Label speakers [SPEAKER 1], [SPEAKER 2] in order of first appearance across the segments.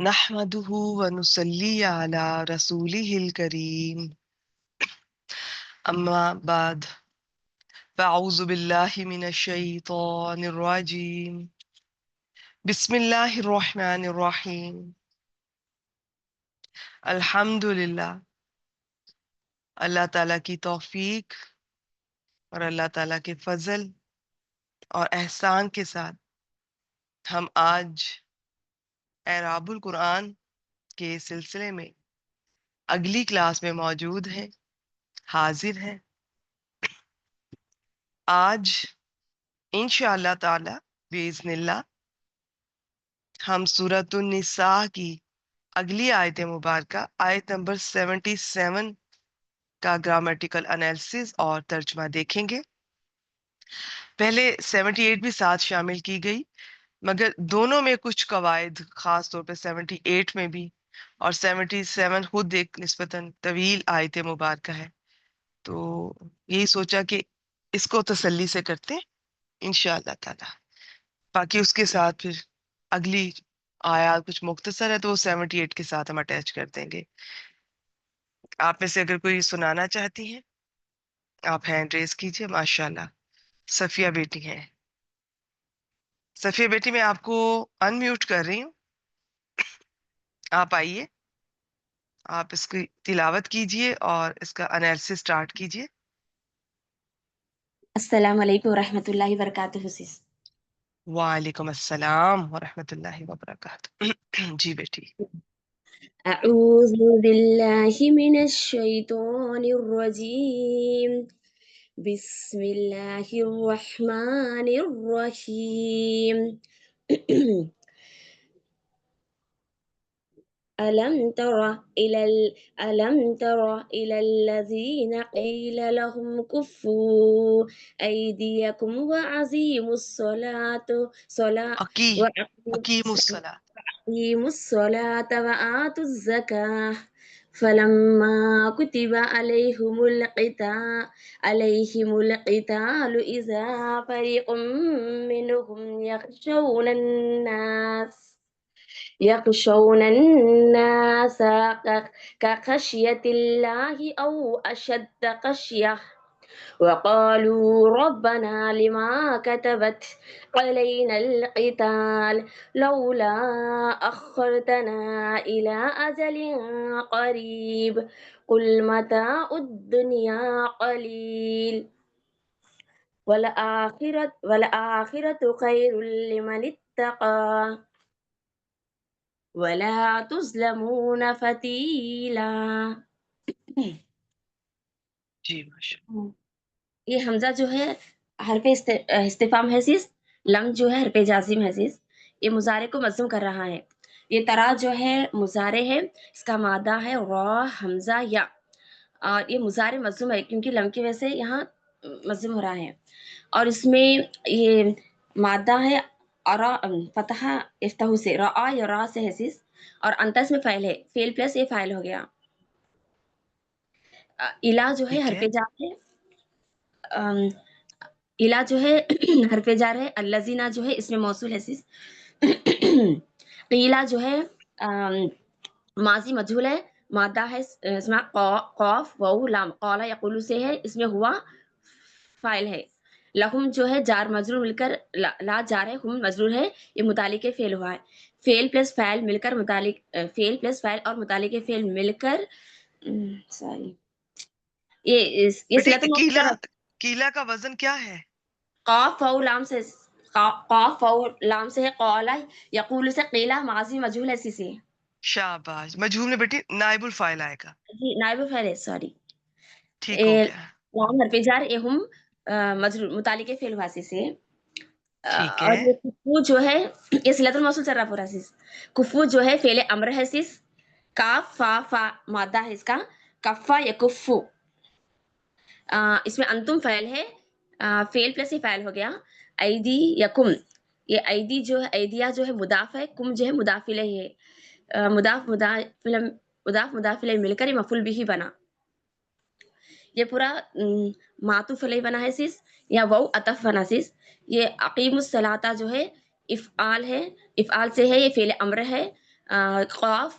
[SPEAKER 1] نحمده ونصلي على رسوله الكريم أما بعد فأعوذ بالله من الشيطان الرجيم بسم الله الرحمن الرحيم الحمد للہ اللہ تعالیٰ کی توفیق اور اللہ تعالیٰ کے فضل اور احسان کے ساتھ ہم آج اعراب القرآن کے سلسلے میں اگلی کلاس میں موجود ہیں، حاضر ہیں۔ آج انشاءاللہ تعالی باذن اللہ ہم سورۃ النساء کی اگلی آیت مبارکہ آیت نمبر 77 کا گرامیٹیکل انالیسس اور ترجمہ دیکھیں گے۔ پہلے 78 بھی ساتھ شامل کی گئی، مگر دونوں میں کچھ قواعد، خاص طور پہ 78 میں بھی اور 77 خود ایک نسبتاً طویل آیت مبارکہ ہے، تو یہی سوچا کہ اس کو تسلی سے کرتے ہیں انشاءاللہ تعالی۔ باقی اس کے ساتھ پھر اگلی آیات کچھ مختصر ہے تو وہ 78 کے ساتھ ہم اٹیچ کر دیں گے۔ آپ میں سے اگر کوئی سنانا چاہتی ہیں آپ ہینڈ ریز کیجئے۔ ماشاءاللہ صفیہ بیٹی ہیں۔ صفیہ بیٹی میں آپ کو ان میوٹ کر رہی ہوں، آپ آئیے، آپ اس کی تلاوت کیجئے اور اس کا انالیسس سٹارٹ کیجئے۔
[SPEAKER 2] السلام علیکم ورحمۃ اللہ وبرکاتہ سس۔
[SPEAKER 1] وعلیکم السلام ورحمۃ اللہ وبرکاتہ۔ جی بیٹی۔
[SPEAKER 2] اعوذ باللہ من الشیطان الرجیم، بسم اللہ الرحمن الرحیم۔ ألم تر إلى الذين قيل لهم كفوا أيديكم وأقيموا
[SPEAKER 1] الصلاة
[SPEAKER 2] وآتوا الزكاة فلما كتب عليهم القتال إذا فريق منهم يخشون الناس كخشية الله أو أشد خشية، وقالوا ربنا لما كتبت علينا القتال لولا أخرتنا إلى أجل قريب قل متاع الدنيا قليل والآخرة خير لمن اتقى ولا تظلمون فتیلا۔
[SPEAKER 1] جی ماشاءاللہ۔
[SPEAKER 2] یہ حمزہ جو ہے حرف استفہام حیثیت، لم جو ہے حرف جازم حیثیت، یہ مضارع کو مجزوم کر رہا ہے۔ یہ ترا جو ہے مضارع ہے، اس کا مادہ ہے را حمزہ یا، اور یہ مضارع مجزوم ہے کیونکہ لم کی وجہ سے یہاں مجزوم ہو رہا ہے، اور اس میں یہ مادہ ہے ارا فتح افتح سے، را یا را سے حیثیت، اور انتس میں فعل ہے، فعل پلس یہ فاعل ہو گیا۔ الا جو ہے
[SPEAKER 1] ٹھیک
[SPEAKER 2] حرف
[SPEAKER 1] ہے۔
[SPEAKER 2] جار ہے، الا جو ہے حرف جار ہے، الذین جو ہے اس میں موصول حیثیت، قیلا جو ہے ماضی مجہول ہے، مادہ ہے اس میں قاف واو لام، قالا یقولو سے ہے، اس میں ہوا فاعل ہے۔ لہم جو ہے جار مجرور مل کر لا جار ہے، ہم مجرور ہے، یہ متعلق فعل ہوا ہے۔ فعل پلس فاعل مل کر متعلق، فعل پلس فاعل اور متعلق فعل مل کر سوری یہ
[SPEAKER 1] بیٹی
[SPEAKER 2] صلۃ الموصول،
[SPEAKER 1] کیلا کا وزن کیا ہے؟
[SPEAKER 2] قاف واو لام سے، قاف واو لام سے ہے، قالا یقول سے، قیلا ماضی مجہول ہے، اسی سے
[SPEAKER 1] شاباش۔ مجہول میں بیٹی نائب الفاعل آئے گا۔
[SPEAKER 2] جی نائب فاعل ہے، سوری۔
[SPEAKER 1] ٹھیک ہو گیا۔
[SPEAKER 2] لام حرف جار، ہم مجرور متعلق فعل واسی سے،
[SPEAKER 1] ٹھیک
[SPEAKER 2] اور
[SPEAKER 1] ہے۔
[SPEAKER 2] یہ کفو جو ہے یہ صلۃ الموصول چل رہا پورا سیس، کفو جو ہے فعل امر ہے سیس، کاف فا فا مادہ ہے اس کا، کفا یکفو، اس میں انتم فعل ہے، فعل پلس یہ فعل ہو گیا، ایدی یکم، یہ ایدی جو ہے ایدیا جو ہے مضاف ہے، کم جو ہے مضاف الیہ ہے، مضاف الیہ مل کر یہ مفعول بھی بنا، یہ پورا معطوف علیہ بنا ہے سیس، یا وو عطف بنا سیس۔ یہ اقیم الصلاۃ جو ہے افعال ہے، افعال سے ہے، یہ فعل امر ہے، قاف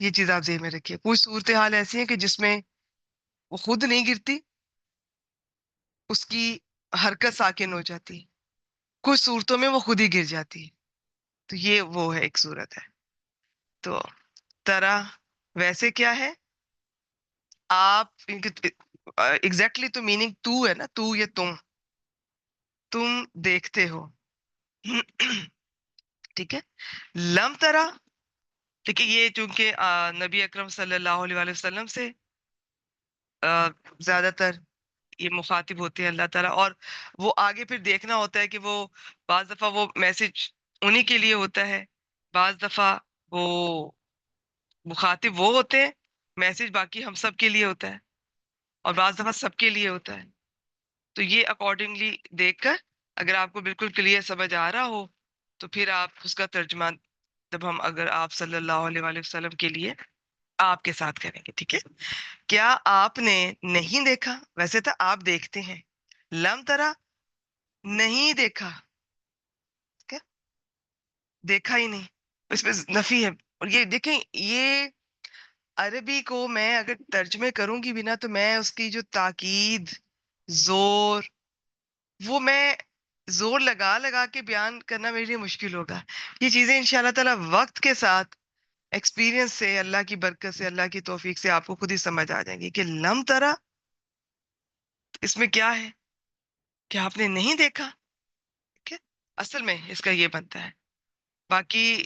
[SPEAKER 1] یہ چیز آپ ذہن میں رکھیے. کچھ صورتحال ایسی ہیں کہ جس میں وہ خود نہیں گرتی, اس کی حرکت ساکن ہو جاتی. کچھ صورتوں میں وہ خود ہی گر جاتی. تو یہ وہ ہے ایک صورت ہے. تو طرح ویسے کیا ہے, آپ ایگزیکٹلی تو میننگ تو ہے نا, تو یا تم دیکھتے ہو. ٹھیک ہے. لم ترا, ٹھیک ہے, یہ چونکہ نبی اکرم صلی اللہ علیہ وآلہ وسلم سے زیادہ تر یہ مخاطب ہوتے ہیں اللہ تعالیٰ, اور وہ آگے پھر دیکھنا ہوتا ہے کہ وہ بعض دفعہ وہ میسج انہی کے لیے ہوتا ہے, بعض دفعہ وہ مخاطب وہ ہوتے ہیں, میسج باقی ہم سب کے لیے ہوتا ہے, اور بعض دفعہ سب کے لیے ہوتا ہے. تو یہ اکارڈنگلی دیکھ کر اگر آپ کو بالکل کلیئر سمجھ آ رہا ہو تو پھر آپ اس کا ترجمہ جب ہم اگر آپ صلی اللہ علیہ وآلہ وسلم کے لیے آپ کے ساتھ کریں گے. ٹھیک ہے. کیا آپ نے نہیں دیکھا, ویسے تو آپ دیکھتے ہیں, لم ترا نہیں دیکھا, کیا دیکھا ہی نہیں, اس میں نفی ہے. اور یہ دیکھیں, یہ عربی کو میں اگر ترجمے کروں گی بھی نا, تو میں اس کی جو تاکید, زور, وہ میں زور لگا لگا کے بیان کرنا میرے لیے مشکل ہوگا. یہ چیزیں انشاءاللہ تعالی وقت کے ساتھ ایکسپیرینس سے, اللہ کی برکت سے, اللہ کی توفیق سے آپ کو خود ہی سمجھ آ جائیں گی کہ لم ترا اس میں کیا ہے, کہ آپ نے نہیں دیکھا. ٹھیک ہے. اصل میں اس کا یہ بنتا ہے. باقی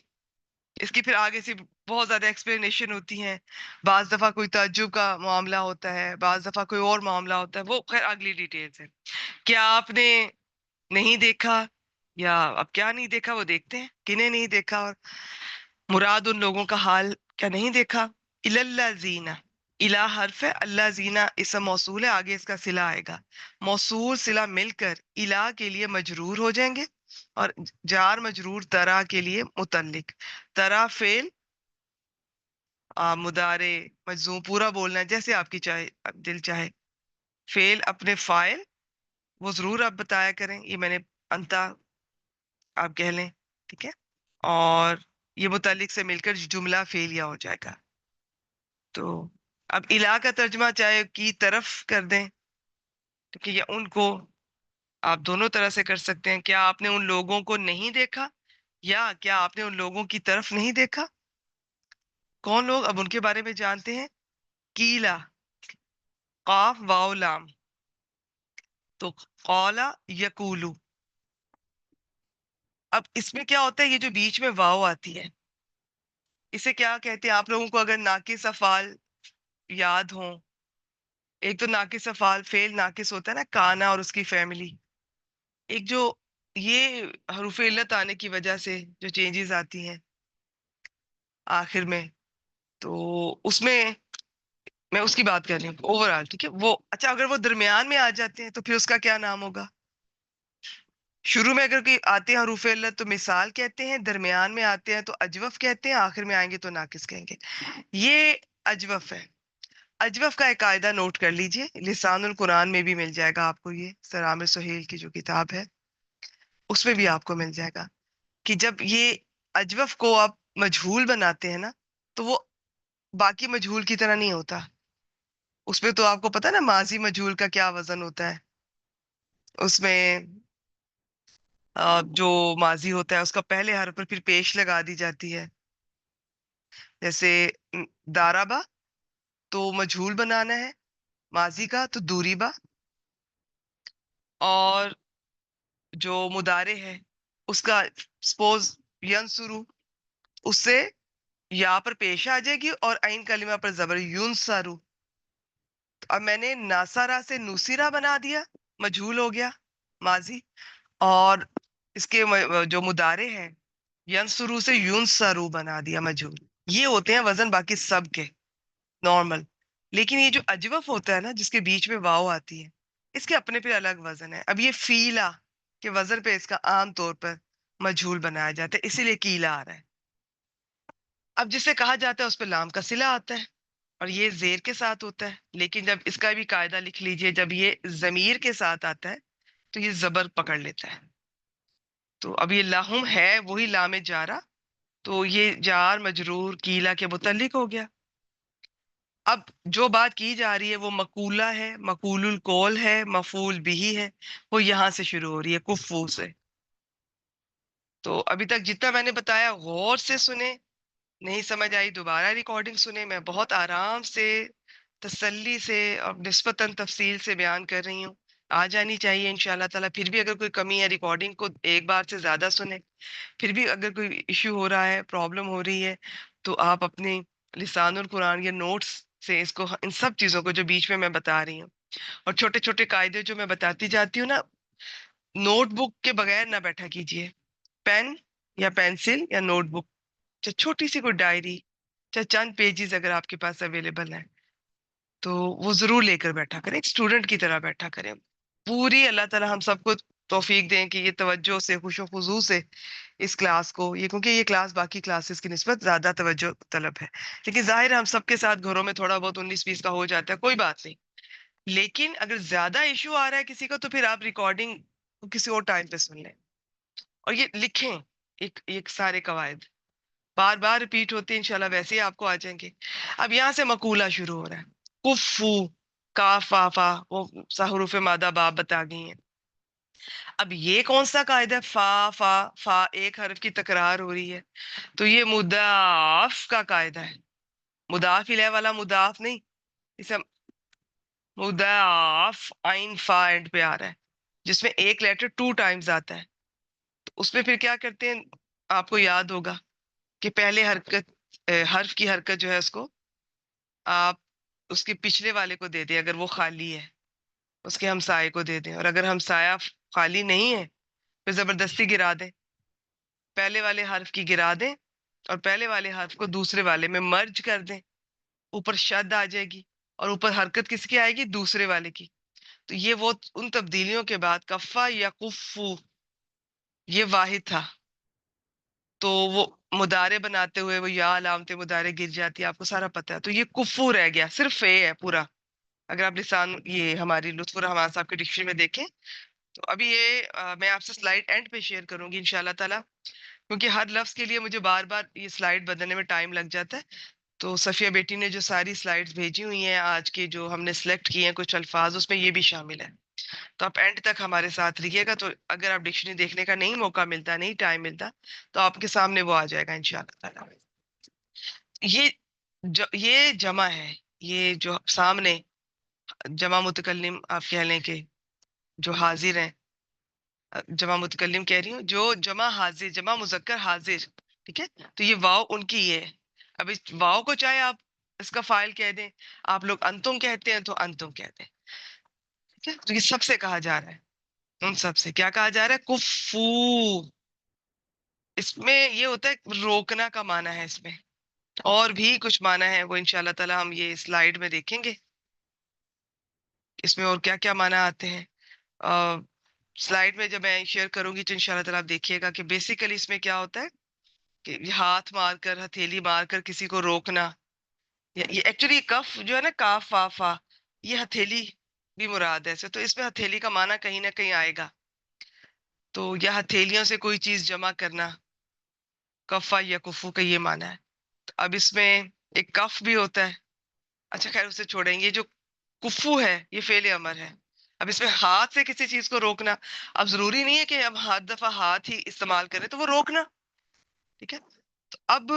[SPEAKER 1] اس کی پھر آگے سے بہت زیادہ ایکسپلینیشن ہوتی ہیں. بعض دفعہ کوئی تعجب کا معاملہ ہوتا ہے, بعض دفعہ کوئی اور معاملہ ہوتا ہے, وہ خیر اگلی ڈیٹیلز ہے. کیا آپ نے نہیں دیکھا, یا اب کیا نہیں دیکھا, وہ دیکھتے ہیں کنہیں نہیں دیکھا, اور مراد ان لوگوں کا حال کیا نہیں دیکھا. الالذین, الہ حرف ہے, اللہ زینہ اسم موصول ہے, آگے اس کا صلہ آئے گا. موصول صلہ مل کر الہ کے لیے مجرور ہو جائیں گے, اور جار مجرور ترا کے لیے متعلق. ترا فعل, مضارع مجزوم, پورا بولنا ہے جیسے آپ کی چاہے دل چاہے. فعل اپنے فاعل وہ ضرور آپ بتایا کریں, یہ میں نے انتا آپ کہہ لیں. ٹھیک ہے. اور یہ متعلق سے مل کر جملہ فعلیہ ہو جائے گا. تو اب الہ کا ترجمہ چاہے کی طرف کر دیں, ٹھیک ہے, یا ان کو, آپ دونوں طرح سے کر سکتے ہیں. کیا آپ نے ان لوگوں کو نہیں دیکھا, یا کیا آپ نے ان لوگوں کی طرف نہیں دیکھا. کون لوگ, اب ان کے بارے میں جانتے ہیں. کیلا, قاف واو لام, تو قالا یقولو. اب اس میں کیا ہوتا ہے, یہ جو بیچ میں واو آتی ہے, اسے کیا کہتے ہیں آپ لوگوں کو اگر ناقص افعال یاد ہوں. ایک تو ناقص افعال, فعل ناقص ہوتا ہے نا, کانا اور اس کی فیملی. ایک جو یہ حروف علت آنے کی وجہ سے جو چینجز آتی ہیں آخر میں, تو اس میں اس کی بات کر رہی ہوں اوور آل. ٹھیک ہے. وہ اچھا, اگر وہ درمیان میں آ جاتے ہیں تو پھر اس کا کیا نام ہوگا. شروع میں اگر کوئی آتے ہیں حروف علت تو مثال کہتے ہیں, درمیان میں آتے ہیں تو اجوف کہتے ہیں, آخر میں آئیں گے تو ناقص کہیں گے. یہ اجوف ہے. اجوف کا ایک قاعدہ نوٹ کر لیجئے, لسان القرآن میں بھی مل جائے گا آپ کو, یہ سر عامر سہیل کی جو کتاب ہے اس میں بھی آپ کو مل جائے گا, کہ جب یہ اجوف کو آپ مجہول بناتے ہیں نا, تو وہ باقی مجہول کی طرح نہیں ہوتا. اس میں تو آپ کو پتا نا ماضی مجہول کا کیا وزن ہوتا ہے. اس میں جو ماضی ہوتا ہے اس کا پہلے حرف پر پھر پیش لگا دی جاتی ہے. جیسے دارابا تو مجہول بنانا ہے ماضی کا, تو دوری با. اور جو مضارع ہے اس کا سپوز ینسرو, اس سے یا پر پیش آ جائے گی اور عین کلمہ پر زبر, یونسرو. اب میں نے ناصرہ سے نوسیرہ بنا دیا, مجہول ہو گیا ماضی. اور اس کے جو مضارع ہے ینسرو سے یونسرو بنا دیا مجہول. یہ ہوتے ہیں وزن باقی سب کے نارمل. لیکن یہ جو اجوف ہوتا ہے نا, جس کے بیچ میں واو آتی ہے, اس کے اپنے پہ الگ وزن ہے. اب یہ فیلا کے وزن پہ اس کا عام طور پر مجہول بنایا جاتا ہے, اسی لیے کیلا آ رہا ہے. اب جسے کہا جاتا ہے اس پہ لام کا صلہ آتا ہے, اور یہ زیر کے ساتھ ہوتا ہے. لیکن جب اس کا بھی قاعدہ لکھ لیجئے, جب یہ ضمیر کے ساتھ آتا ہے تو یہ زبر پکڑ لیتا ہے. تو اب یہ لہم ہے وہی لام جارہ, تو یہ جار مجرور کیلا کے متعلق ہو گیا. اب جو بات کی جا رہی ہے وہ مقولہ ہے، مقول القول ہے، مفعول بھی ہے، وہ یہاں سے شروع ہو رہی ہے، کفو سے. تو ابھی تک جتنا میں نے بتایا غور سے سنیں، نہیں سمجھ آئی دوبارہ ریکارڈنگ سنیں. میں بہت آرام سے، تسلی سے اور نسبتاً تفصیل سے بیان کر رہی ہوں. آ جانی چاہیے انشاءاللہ تعالیٰ. پھر بھی اگر کوئی کمی ہے ریکارڈنگ کو ایک بار سے زیادہ سنیں. پھر بھی اگر کوئی ایشو ہو رہا ہے، پرابلم ہو رہی ہے، تو آپ اپنے لسان القرآن یا نوٹس سے اس کو، ان سب چیزوں کو جو بیچ میں بتا رہی ہوں اور چھوٹے چھوٹے قاعدے جو میں بتاتی جاتی ہوں نا، نوٹ بک کے بغیر نہ بیٹھا کیجیے. پین یا پینسل یا نوٹ بک، چاہے چھوٹی سی کوئی ڈائری، چاہے چند پیجز اگر آپ کے پاس اویلیبل ہیں، تو وہ ضرور لے کر بیٹھا کریں. ایک اسٹوڈنٹ کی طرح بیٹھا کریں. پوری اللہ تعالیٰ ہم سب کو توفیق دیں کہ یہ توجہ سے، خوش و خضوع سے اس کلاس کو، یہ کیونکہ یہ کلاس باقی کلاسز کی نسبت زیادہ توجہ طلب ہے. لیکن ظاہر ہے ہم سب کے ساتھ گھروں میں تھوڑا بہت 19-20 کا ہو جاتا ہے، کوئی بات نہیں. لیکن اگر زیادہ ایشو آ رہا ہے کسی کا، تو پھر آپ ریکارڈنگ کسی اور ٹائم پہ سن لیں اور یہ لکھیں. ایک سارے قواعد بار بار ریپیٹ ہوتے ہیں، انشاءاللہ ویسے ہی آپ کو آ جائیں گے. اب یہاں سے مقولہ شروع ہو رہا ہے. کفو، کاف فا، وہ حروف مادہ باب بتا گئی ہیں. اب یہ کون سا قاعدہ ہے؟ فا فا فا، ایک حرف کی تکرار ہو رہی ہے، تو یہ مضاف کا قاعدہ ہے. مضاف الیہ والا مضاف نہیں، اسے مضاف عین فا اینڈ پہ آ رہا ہے، جس میں ایک لیٹر 2 ٹائمز آتا ہے. تو اس میں پھر کیا کرتے ہیں، آپ کو یاد ہوگا کہ پہلے حرکت، حرف کی حرکت جو ہے اس کو آپ اس کے پچھلے والے کو دے دیں اگر وہ خالی ہے، اس کے ہمسائے کو دے دیں. اور اگر ہمسایہ خالی نہیں ہے پھر زبردستی گرا دیں. پہلے والے حرف کی گرا دیں اور پہلے والے حرف کو دوسرے والے میں مرج کر دیں. اوپر شد آ جائے گی اور اوپر حرکت کس کی آئے گی؟ دوسرے والے کی. تو یہ وہ ان تبدیلیوں کے بعد کفا یا کفو یہ واحد تھا. تو وہ مدارے بناتے ہوئے وہ یا علامت مدارے گر جاتی ہے، آپ کو سارا پتہ ہے. تو یہ کفو رہ گیا، صرف فے ہے پورا. اگر آپ لسان یہ ہماری لطف الرحمان صاحب کی ڈکشنری میں دیکھیں تو ابھی یہ میں آپ سے سلائڈ اینڈ پہ شیئر کروں گی انشاءاللہ تعالیٰ، کیونکہ ہر لفظ کے لیے مجھے بار بار یہ سلائڈ بدلنے میں ٹائم لگ جاتا ہے. تو صفیہ بیٹی نے جو ساری سلائڈز بھیجی ہوئی ہیں آج کے جو ہم نے سلیکٹ کیے ہیں کچھ الفاظ، اس میں یہ بھی شامل ہے. تو آپ اینڈ تک ہمارے ساتھ رہیے گا. تو اگر آپ ڈکشنری دیکھنے کا نہیں موقع ملتا، نہیں ٹائم ملتا، تو آپ کے سامنے وہ آ جائے گا انشاءاللہ تعالیٰ. یہ یہ جمع ہے، یہ جو سامنے جمع متکلم آپ کہہ لیں کہ جو حاضر ہیں، جمع متکلم کہہ رہی ہوں، جو جمع حاضر، جمع مذکر حاضر، ٹھیک ہے. تو یہ واو ان کی یہ ہے. اب اس واو کو چاہے آپ اس کا فائل کہہ دیں، آپ لوگ انتم کہتے ہیں تو انتم کہتے ہیں، ٹھیک ہے. تو یہ سب سے کہا جا رہا ہے، ان سب سے کیا کہا جا رہا ہے؟ کفو. اس میں یہ ہوتا ہے روکنا کا معنی ہے. اس میں اور بھی کچھ معنی ہے، وہ انشاءاللہ تعالیٰ ہم یہ سلائیڈ میں دیکھیں گے اس میں اور کیا کیا معنی آتے ہیں. سلائیڈ میں جب میں شیئر کروں گی تو انشاءاللہ تعالیٰ آپ دیکھیے گا کہ بیسیکلی اس میں کیا ہوتا ہے کہ یہ ہاتھ مار کر، ہتھیلی مار کر کسی کو روکنا. یہ ایکچولی کف جو ہے نا، کاف فا فا، یہ ہتھیلی بھی مراد ہے. تو اس میں ہتھیلی کا معنی کہیں نہ کہیں آئے گا. تو یا ہتھیلیوں سے کوئی چیز جمع کرنا، کفا یا کفو کا یہ معنی ہے. تو اب اس میں ایک کف بھی ہوتا ہے. اچھا خیر اسے چھوڑیں. یہ جو کفو ہے یہ فعل امر ہے. اب اس میں ہاتھ سے کسی چیز کو روکنا، اب ضروری نہیں ہے کہ اب ہر دفعہ ہاتھ ہی استعمال کریں، تو وہ روکنا، ٹھیک ہے. تو اب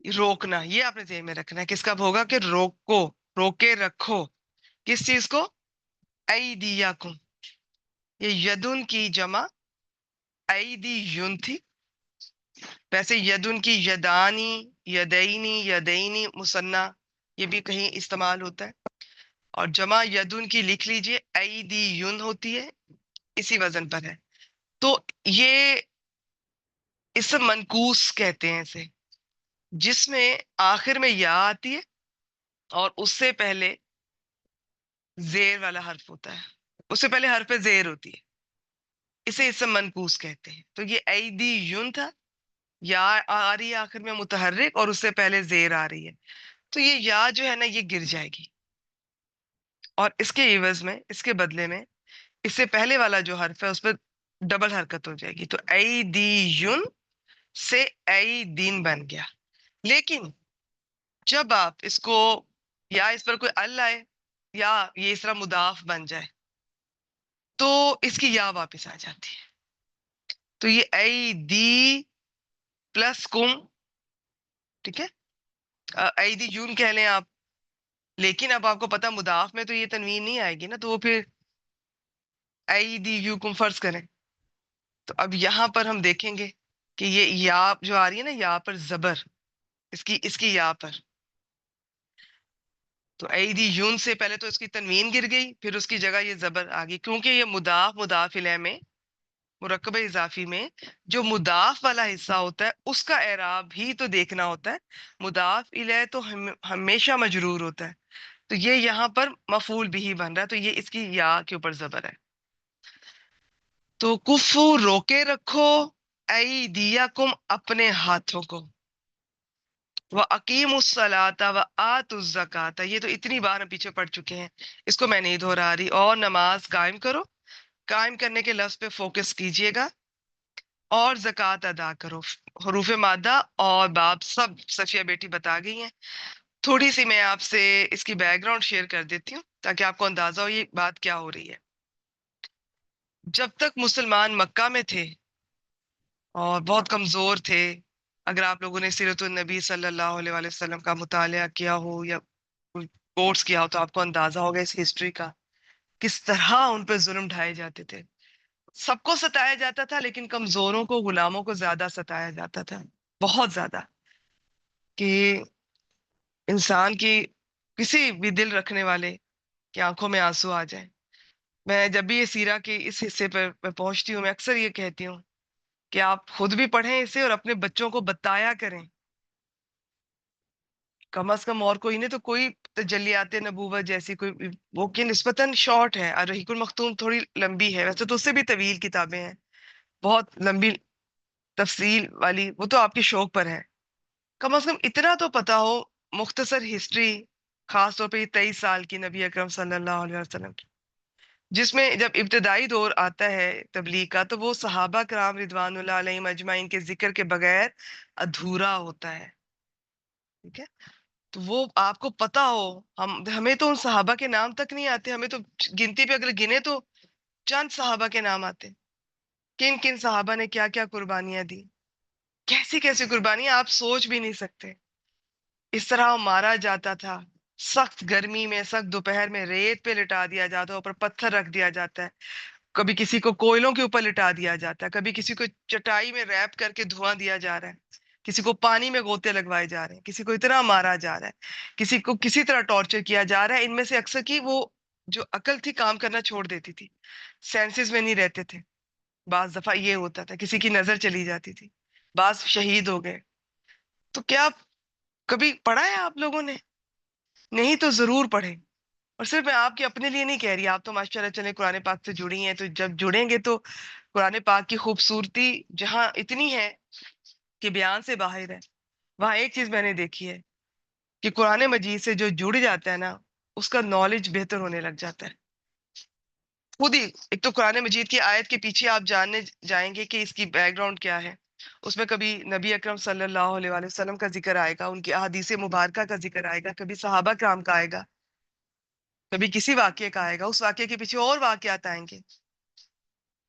[SPEAKER 1] روکنا یہ آپ نے ذہن میں رکھنا ہے، کس کا ہوگا کہ روکو، روکے رکھو. کس چیز کو؟ ایدیکم. یہ یدن کی جمع ایدی یون تھی. ویسے یدن کی یدانی، یدینی، یدینی مثنیٰ یہ بھی کہیں استعمال ہوتا ہے. اور جمع یدن کی لکھ لیجئے ایدی یون ہوتی ہے، اسی وزن پر ہے. تو یہ اسم منقوص کہتے ہیں اسے، جس میں آخر میں یا آتی ہے اور اس سے پہلے زیر والا حرف ہوتا ہے، اس سے پہلے حرف زیر ہوتی ہے، اسے اسم منقوص کہتے ہیں. تو یہ ایدی یون تھا، یا آ رہی ہے آخر میں متحرک اور اس سے پہلے زیر آ رہی ہے. تو یہ یا جو ہے نا یہ گر جائے گی، اور اس کے عوض میں، اس کے بدلے میں اس سے پہلے والا جو حرف ہے اس پہ ڈبل حرکت ہو جائے گی. تو ایدی یون سے ای دین بن گیا. لیکن جب آپ اس کو یا اس پر کوئی ال آئے یا یہ اس طرح مضاف بن جائے تو اس کی یا واپس آ جاتی ہے. تو یہ ای دی پلس کم، ٹھیک ہے، ای دی یون کہہ لیں آپ. لیکن اب آپ کو پتا مضاف میں تو یہ تنوین نہیں آئے گی نا، تو وہ پھر ای دی یو کم فرض کریں. تو اب یہاں پر ہم دیکھیں گے کہ یہ یا جو آ رہی ہے نا، یا پر زبر، اس کی یا پر، تو ای دی یون سے پہلے تو اس کی تنوین گر گئی، پھر اس کی جگہ یہ زبر آ گئی، کیونکہ یہ مضاف الیہ میں، مرکب اضافی میں جو مضاف والا حصہ ہوتا ہے اس کا اعراب ہی تو دیکھنا ہوتا ہے. مضاف الیہ تو ہمیشہ مجرور ہوتا ہے، تو یہ یہاں پر مفعول بھی بن رہا ہے، تو یہ اس کی یا کے اوپر زبر ہے. تو کفو روکے رکھو ایدیکم اپنے ہاتھوں کو، وَأَقِیمُوا الصَّلَاةَ وَآتُوا الزَّکَاةَ، یہ تو اتنی بار ہم پیچھے پڑھ چکے ہیں، اس کو میں نہیں دہرا رہی. اور نماز قائم کرو، قائم کرنے کے لفظ پہ فوکس کیجئے گا، اور زکوٰۃ ادا کرو. حروف مادہ اور باب سب صفیہ بیٹی بتا گئی ہیں. تھوڑی سی میں آپ سے اس کی بیک گراؤنڈ شیئر کر دیتی ہوں تاکہ آپ کو اندازہ ہو یہ بات کیا ہو رہی ہے. جب تک مسلمان مکہ میں تھے اور بہت کمزور تھے، اگر آپ لوگوں نے سیرت النبی صلی اللہ علیہ وآلہ وسلم کا مطالعہ کیا ہو یا کورس کیا ہو تو آپ کو اندازہ ہوگا اس ہسٹری کا، کس طرح ان پہ ظلم ڈھائے جاتے تھے. سب کو ستایا جاتا تھا لیکن کمزوروں کو، غلاموں کو زیادہ ستایا جاتا تھا، بہت زیادہ، کہ انسان کی کسی بھی دل رکھنے والے کی آنکھوں میں آنسو آ جائیں. میں جب بھی یہ سیرہ کے اس حصے پر میں پہنچتی ہوں، میں اکثر یہ کہتی ہوں کہ آپ خود بھی پڑھیں اسے اور اپنے بچوں کو بتایا کریں. کم از کم اور کوئی نہیں تو کوئی تجلیات نبوت جیسی کوئی، وہ کہ نسبتاً شارٹ ہے، الرحیق المختوم تھوڑی لمبی ہے، ویسے تو اس سے بھی طویل کتابیں ہیں، بہت لمبی تفصیل والی، وہ تو آپ کے شوق پر ہے. کم از کم اتنا تو پتا ہو مختصر ہسٹری، خاص طور پہ یہ 23 سال کی نبی اکرم صلی اللہ علیہ وسلم کی، جس میں جب ابتدائی دور آتا ہے تبلیغ کا تو وہ صحابہ کرام رضوان اللہ علیہم اجمعین کے ذکر کے بغیر ادھورا ہوتا ہے. ٹھیک ہے، تو وہ آپ کو پتا ہو، ہمیں تو ان صحابہ کے نام تک نہیں آتے، ہمیں تو گنتی پہ اگر گنے تو چند صحابہ کے نام آتے. کن کن صحابہ نے کیا کیا قربانیاں دی، کیسی کیسی قربانیاں آپ سوچ بھی نہیں سکتے. اس طرح مارا جاتا تھا، سخت گرمی میں، سخت دوپہر میں ریت پہ لٹا دیا جاتا ہے، اوپر پتھر رکھ دیا جاتا ہے، کبھی کسی کو کوئلوں کے اوپر لٹا دیا جاتا ہے، کبھی کسی کو چٹائی میں ریپ کر کے دھواں دیا جا رہا ہے، کسی کو پانی میں غوطے لگوائے جا رہے ہیں، کسی کو اتنا مارا جا رہا ہے، کسی کو کسی طرح ٹارچر کیا جا رہا ہے. ان میں سے اکثر کی وہ جو عقل تھی کام کرنا چھوڑ دیتی تھی، سینسز میں نہیں رہتے تھے. بعض دفعہ یہ ہوتا تھا کسی کی نظر چلی جاتی تھی، بعض شہید ہو گئے. تو کیا کبھی پڑھا ہے آپ لوگوں نے؟ نہیں تو ضرور پڑھیں. اور صرف میں آپ کے اپنے لیے نہیں کہہ رہی، آپ تو ماشاءاللہ چلیں قرآن پاک سے جڑی ہیں، تو جب جڑیں گے تو قرآن پاک کی خوبصورتی جہاں اتنی ہے کہ بیان سے باہر ہے، وہاں ایک چیز میں نے دیکھی ہے کہ قرآن مجید سے جو جڑ جاتا ہے نا، اس کا نالج بہتر ہونے لگ جاتا ہے. خود ہی ایک تو قرآن مجید کی آیت کے پیچھے آپ جاننے جائیں گے کہ اس کی بیک گراؤنڈ کیا ہے. اس میں کبھی نبی اکرم صلی اللہ علیہ وآلہ وسلم کا ذکر آئے گا، ان کی احادیث مبارکہ کا ذکر آئے گا، کبھی صحابہ کرام کا آئے گا، کبھی کسی واقعے کا آئے گا، اس واقعے کے پیچھے اور واقعات آئیں گے.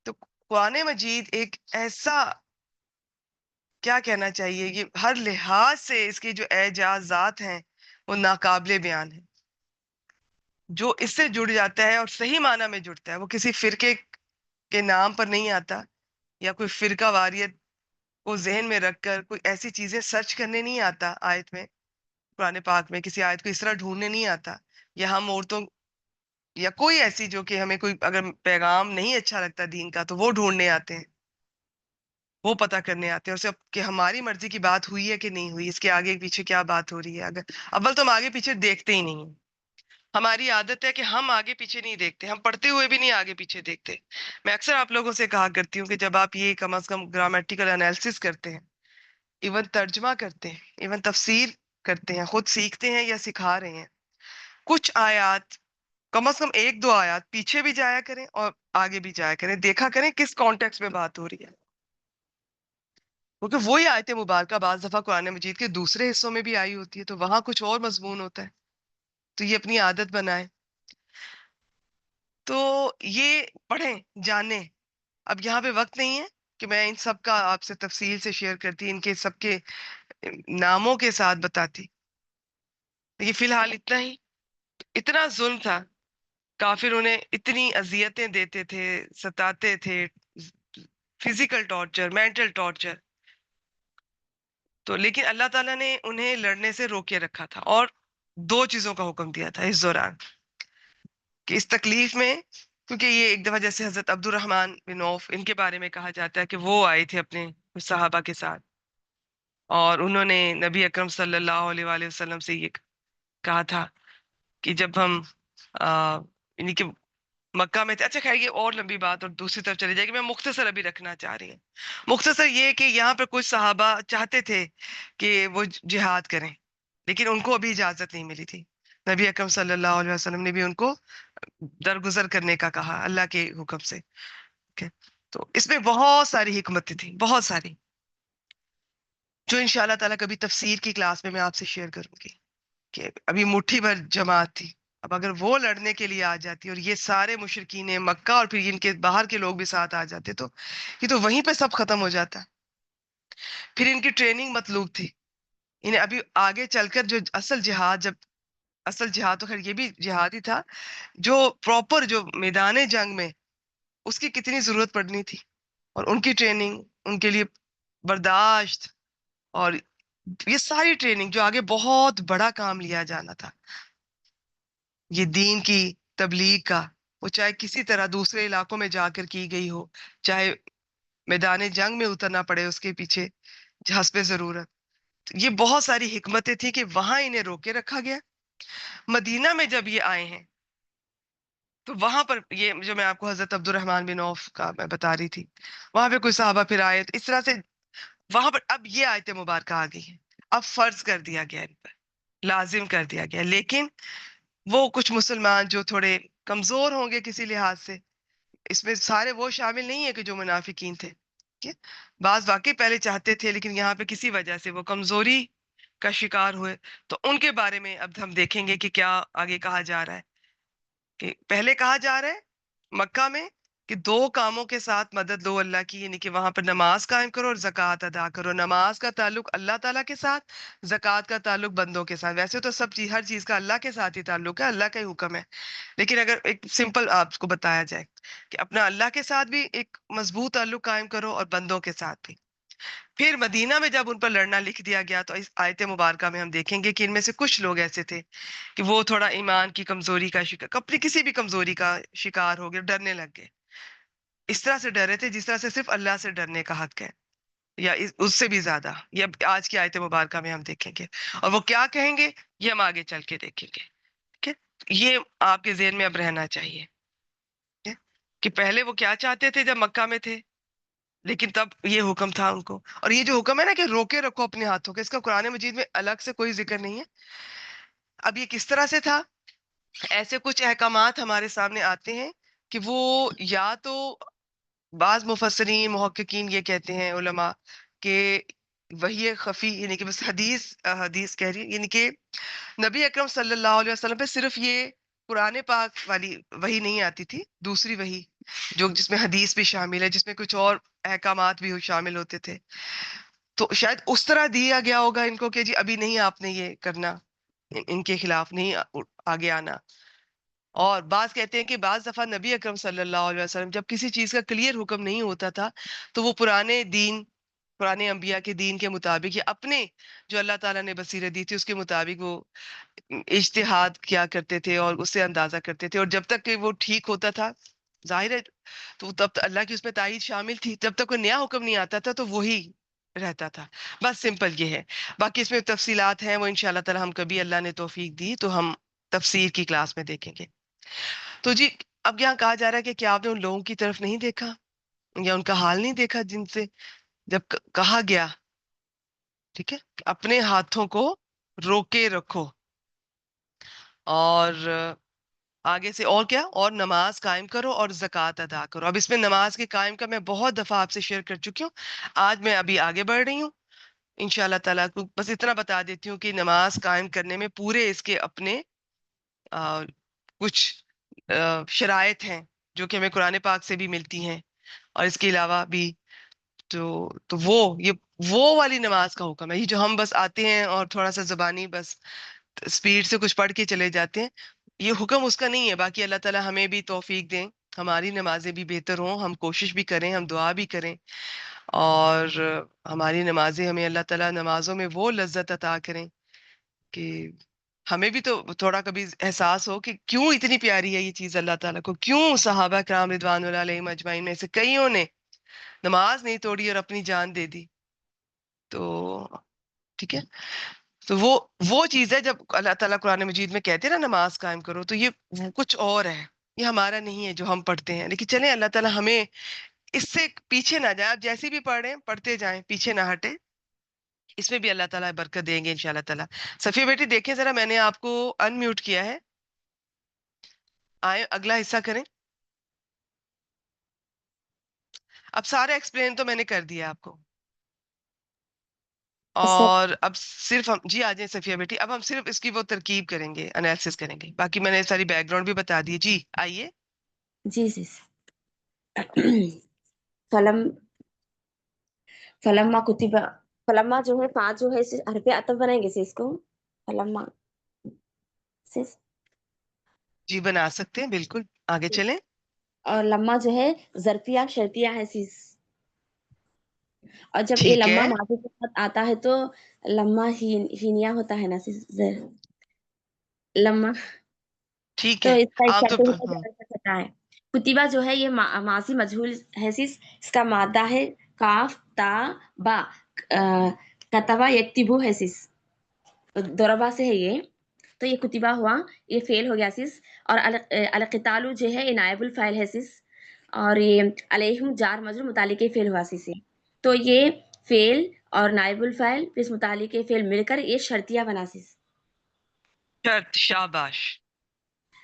[SPEAKER 1] تو قرآن مجید ایک ایسا، کیا کہنا چاہیے، یہ ہر لحاظ سے اس کی جو اعجازات ہیں وہ ناقابل بیان ہیں. جو اس سے جڑ جاتا ہے اور صحیح معنی میں جڑتا ہے، وہ کسی فرقے کے نام پر نہیں آتا یا کوئی فرقہ واریت کو ذہن میں رکھ کر کوئی ایسی چیزیں سرچ کرنے نہیں آتا. آیت میں، قرآن پاک میں کسی آیت کو اس طرح ڈھونڈنے نہیں آتا، یا ہم عورتوں یا کوئی ایسی جو کہ ہمیں کوئی اگر پیغام نہیں اچھا لگتا دین کا تو وہ ڈھونڈنے آتے ہیں، وہ پتہ کرنے آتے ہیں، اور صرف کہ ہماری مرضی کی بات ہوئی ہے کہ نہیں ہوئی، اس کے آگے پیچھے کیا بات ہو رہی ہے. اگر اول تو ہم آگے پیچھے دیکھتے ہی نہیں ہیں، ہماری عادت ہے کہ ہم آگے پیچھے نہیں دیکھتے، ہم پڑھتے ہوئے بھی نہیں آگے پیچھے دیکھتے. میں اکثر آپ لوگوں سے کہا کرتی ہوں کہ جب آپ یہ کم از کم گرامیٹیکل انالیسس کرتے ہیں، ایون ترجمہ کرتے ہیں، ایون تفسیر کرتے ہیں، خود سیکھتے ہیں یا سکھا رہے ہیں، کچھ آیات، کم از کم ایک دو آیات پیچھے بھی جایا کریں اور آگے بھی جایا کریں، دیکھا کریں کس کانٹیکس میں بات ہو رہی ہے. کیونکہ وہی آیت مبارکہ بعض دفعہ قرآن مجید کے دوسرے حصوں میں بھی آئی ہوتی ہے، تو وہاں کچھ اور مضمون ہوتا ہے، تو یہ اپنی عادت بنائیں. تو یہ پڑھیں، جانیں. اب یہاں پہ وقت نہیں ہے کہ میں ان سب کا آپ سے تفصیل سے شیئر کرتی، ان کے سب کے ناموں کے ساتھ بتاتی. یہ فی الحال اتنا ہی. اتنا ظلم تھا، کافر انہیں اتنی اذیتیں دیتے تھے، ستاتے تھے، فزیکل ٹارچر، مینٹل ٹارچر. تو لیکن اللہ تعالیٰ نے انہیں لڑنے سے روکے رکھا تھا، اور دو چیزوں کا حکم دیا تھا اس دوران کہ اس تکلیف میں، کیونکہ یہ ایک دفعہ جیسے حضرت عبد الرحمن بن عوف ان کے بارے میں کہا جاتا ہے کہ وہ آئے تھے اپنے کچھ صحابہ کے ساتھ، اور انہوں نے نبی اکرم صلی اللہ علیہ وآلہ وسلم سے یہ کہا تھا کہ جب ہم یعنی کہ مکہ میں تھے. اچھا خیر، یہ اور لمبی بات اور دوسری طرف چلی جائے گی، میں مختصر ابھی رکھنا چاہ رہی ہوں. مختصر یہ کہ یہاں پہ کچھ صحابہ چاہتے تھے کہ وہ جہاد کریں، لیکن ان کو ابھی اجازت نہیں ملی تھی. نبی اکرم صلی اللہ علیہ وسلم نے بھی ان کو درگزر کرنے کا کہا اللہ کے حکم سے. Okay. تو اس میں بہت ساری حکمتیں تھیں، بہت ساری، جو ان شاء اللہ تعالیٰ کبھی تفسیر کی کلاس میں آپ سے شیئر کروں گی. کہ ابھی مٹھی بھر جماعت تھی، اب اگر وہ لڑنے کے لیے آ جاتی اور یہ سارے مشرکین مکہ اور پھر ان کے باہر کے لوگ بھی ساتھ آ جاتے، تو یہ تو وہیں پہ سب ختم ہو جاتا. پھر ان کی ٹریننگ مطلوب تھی. انہیں ابھی آگے چل کر جو اصل جہاد، جب اصل جہاد تو خیر یہ بھی جہاد ہی تھا، جو پراپر جو میدان جنگ میں اس کی کتنی ضرورت پڑنی تھی، اور ان کی ٹریننگ، ان کے لیے برداشت، اور یہ ساری ٹریننگ جو آگے بہت بڑا کام لیا جانا تھا، یہ دین کی تبلیغ کا، وہ چاہے کسی طرح دوسرے علاقوں میں جا کر کی گئی ہو، چاہے میدان جنگ میں اترنا پڑے اس کے پیچھے حسب ضرورت. یہ بہت ساری حکمتیں تھیں کہ وہاں انہیں روکے رکھا گیا. مدینہ میں جب یہ آئے ہیں تو وہاں پر یہ جو میں آپ کو حضرت عبد الرحمن بن عوف کا میں بتا رہی تھی، وہاں پہ کوئی صحابہ پھر آئے، تو اس طرح سے وہاں پر اب یہ آیت مبارکہ آ گئی ہے. اب فرض کر دیا گیا ان پر، لازم کر دیا گیا. لیکن وہ کچھ مسلمان جو تھوڑے کمزور ہوں گے کسی لحاظ سے، اس میں سارے وہ شامل نہیں ہے کہ جو منافقین تھے. ٹھیک ہے؟ بعض واقعی پہلے چاہتے تھے لیکن یہاں پہ کسی وجہ سے وہ کمزوری کا شکار ہوئے. تو ان کے بارے میں اب ہم دیکھیں گے کہ کیا آگے کہا جا رہا ہے. کہ پہلے کہا جا رہا ہے مکہ میں کہ دو کاموں کے ساتھ مدد لو اللہ کی، یعنی کہ وہاں پر نماز قائم کرو اور زکوٰۃ ادا کرو. نماز کا تعلق اللہ تعالیٰ کے ساتھ، زکوٰۃ کا تعلق بندوں کے ساتھ. ویسے تو سب چیز، ہر چیز کا اللہ کے ساتھ ہی تعلق ہے، اللہ کا ہی حکم ہے. لیکن اگر ایک سمپل آپ کو بتایا جائے کہ اپنا اللہ کے ساتھ بھی ایک مضبوط تعلق قائم کرو اور بندوں کے ساتھ بھی. پھر مدینہ میں جب ان پر لڑنا لکھ دیا گیا تو اس آیت مبارکہ میں ہم دیکھیں گے کہ ان میں سے کچھ لوگ ایسے تھے کہ وہ تھوڑا ایمان کی کمزوری کا شکار، اپنی کسی بھی کمزوری کا شکار ہو گئے، ڈرنے لگ گئے. اس طرح سے ڈرے تھے جس طرح سے صرف اللہ سے ڈرنے کا حق ہے، یا اس سے بھی زیادہ. یہ اب آج کی آیت مبارکہ میں ہم دیکھیں گے، اور وہ کیا کہیں گے یہ ہم آگے چل کے دیکھیں گے. ٹھیک ہے؟ یہ آپ کے ذہن میں اب رہنا چاہیے. ٹھیک ہے؟ کہ پہلے وہ کیا چاہتے تھے جب مکہ میں تھے، لیکن تب یہ حکم تھا ان کو. اور یہ جو حکم ہے نا کہ روکے رکھو اپنے ہاتھوں کے، اس کا قرآن مجید میں الگ سے کوئی ذکر نہیں ہے. اب یہ کس طرح سے تھا؟ ایسے کچھ احکامات ہمارے سامنے آتے ہیں کہ وہ یا تو بعض مفسرین محققین یہ کہتے ہیں علماء کہ وحی خفی، یعنی کہ بس حدیث کہہ رہی، یعنی کہ نبی اکرم صلی اللہ علیہ وسلم پہ صرف یہ قرآن پاک والی وحی نہیں آتی تھی، دوسری وحی جو جس میں حدیث بھی شامل ہے، جس میں کچھ اور احکامات بھی شامل ہوتے تھے. تو شاید اس طرح دیا گیا ہوگا ان کو کہ جی ابھی نہیں آپ نے یہ کرنا، ان کے خلاف نہیں آگے آنا. اور بعض کہتے ہیں کہ بعض دفعہ نبی اکرم صلی اللہ علیہ وسلم جب کسی چیز کا کلیئر حکم نہیں ہوتا تھا تو وہ پرانے انبیاء کے دین کے مطابق یا اپنے جو اللہ تعالیٰ نے بصیرت دی تھی اس کے مطابق وہ اجتہاد کیا کرتے تھے اور اس سے اندازہ کرتے تھے. اور جب تک کہ وہ ٹھیک ہوتا تھا ظاہر ہے تو تب تک اللہ کی اس میں تائید شامل تھی. جب تک کوئی نیا حکم نہیں آتا تھا تو وہی رہتا تھا. بس سمپل یہ ہے. باقی اس میں تفصیلات ہیں، وہ ان شاء اللہ تعالیٰ ہم کبھی اللہ نے توفیق دی تو ہم تفسیر کی کلاس میں دیکھیں گے. تو جی اب یہاں کہا جا رہا ہے کہ کیا آپ نے ان لوگوں کی طرف نہیں دیکھا یا ان کا حال نہیں دیکھا جن سے جب کہا گیا، ٹھیک ہے، کہ اپنے ہاتھوں کو روکے رکھو. اور آگے سے اور کیا، اور نماز قائم کرو اور زکوٰۃ ادا کرو. اب اس میں نماز کے قائم کا میں بہت دفعہ آپ سے شیئر کر چکی ہوں. آج میں ابھی آگے بڑھ رہی ہوں انشاءاللہ تعالیٰ کو. بس اتنا بتا دیتی ہوں کہ نماز قائم کرنے میں پورے اس کے اپنے کچھ شرائط ہیں جو کہ ہمیں قرآن پاک سے بھی ملتی ہیں، اور اس کے علاوہ بھی تو وہ والی نماز کا حکم ہے، یہ جو ہم بس آتے ہیں اور تھوڑا سا زبانی بس اسپیڈ سے کچھ پڑھ کے چلے جاتے ہیں، یہ حکم اس کا نہیں ہے. باقی اللہ تعالیٰ ہمیں بھی توفیق دیں، ہماری نمازیں بھی بہتر ہوں، ہم کوشش بھی کریں، ہم دعا بھی کریں، اور ہماری نمازیں ہمیں اللہ تعالیٰ نمازوں میں وہ لذت عطا کریں کہ ہمیں بھی تو تھوڑا کبھی احساس ہو کہ کیوں اتنی پیاری ہے یہ چیز اللہ تعالیٰ کو، کیوں صحابہ کرام رضوان اللہ علیہم اجمعین میں سے کئیوں نے نماز نہیں توڑی اور اپنی جان دے دی. تو ٹھیک ہے، تو وہ چیز ہے جب اللہ تعالیٰ قرآن مجید میں کہتے ہیں نا نماز قائم کرو، تو یہ کچھ اور ہے، یہ ہمارا نہیں ہے جو ہم پڑھتے ہیں. لیکن چلیں اللہ تعالیٰ ہمیں اس سے پیچھے نہ جائیں، آپ جیسے بھی پڑھ رہے ہیں پڑھتے جائیں، پیچھے نہ ہٹے، اس میں بھی اللہ تعالیٰ برکت دیں گے انشاءاللہ تعالیٰ. صفیہ بیٹی دیکھیں ذرا، میں نے آپ کو ان میوٹ کیا ہے، آئے اگلا حصہ کریں. اب سارا ایکسپلین تو میں نے کر دیا آپ کو،
[SPEAKER 2] سر
[SPEAKER 1] اور اب صرف ہم جی آ جائیں صفیہ بیٹی، اب ہم صرف اس کی وہ ترکیب کریں گے، انالیسس کریں گے. باقی میں نے ساری بیک گراؤنڈ بھی بتا دی. جی آئیے.
[SPEAKER 2] جی جی فلم فلما کتبہ، فلما جو ہے پانچ جو ہے حرف عطف بنائیں گے اس کو فلما سے،
[SPEAKER 1] جی بنا سکتے ہیں بالکل، آگے چلیں.
[SPEAKER 2] اور لما جو ہے ظرفیہ شرطیہ ہے سیس. اور جب یہ
[SPEAKER 1] ٹھیک
[SPEAKER 2] لما
[SPEAKER 1] ہے،
[SPEAKER 2] ماضی کے ساتھ آتا ہے تو لما ہینیا ہوتا ہے نا لما،
[SPEAKER 1] ٹھیک
[SPEAKER 2] تو
[SPEAKER 1] ہے.
[SPEAKER 2] اس کا
[SPEAKER 1] عام طور
[SPEAKER 2] چلتے
[SPEAKER 1] پر
[SPEAKER 2] ہوئے جا سکتا ہے. کتبہ جو ہے یہ ماضی مجہول حیثیت، اس کا مادہ ہے کاف تا با، کتبہ یکتبو حیثیت دوربا سے ہے یہ. تو یہ کتبہ ہوا، یہ فعل ہو گیا سیس. اور القتال جو ہے یہ نائب الفاعل ہے سیس. اور یہ علیہم جار مجرور متعلق فعل ہوا سیس. تو یہ فعل اور نائب الفاعل پھر متعلق فعل مل کر یہ شرطیہ بنا سیس.
[SPEAKER 1] شرط، شاباش.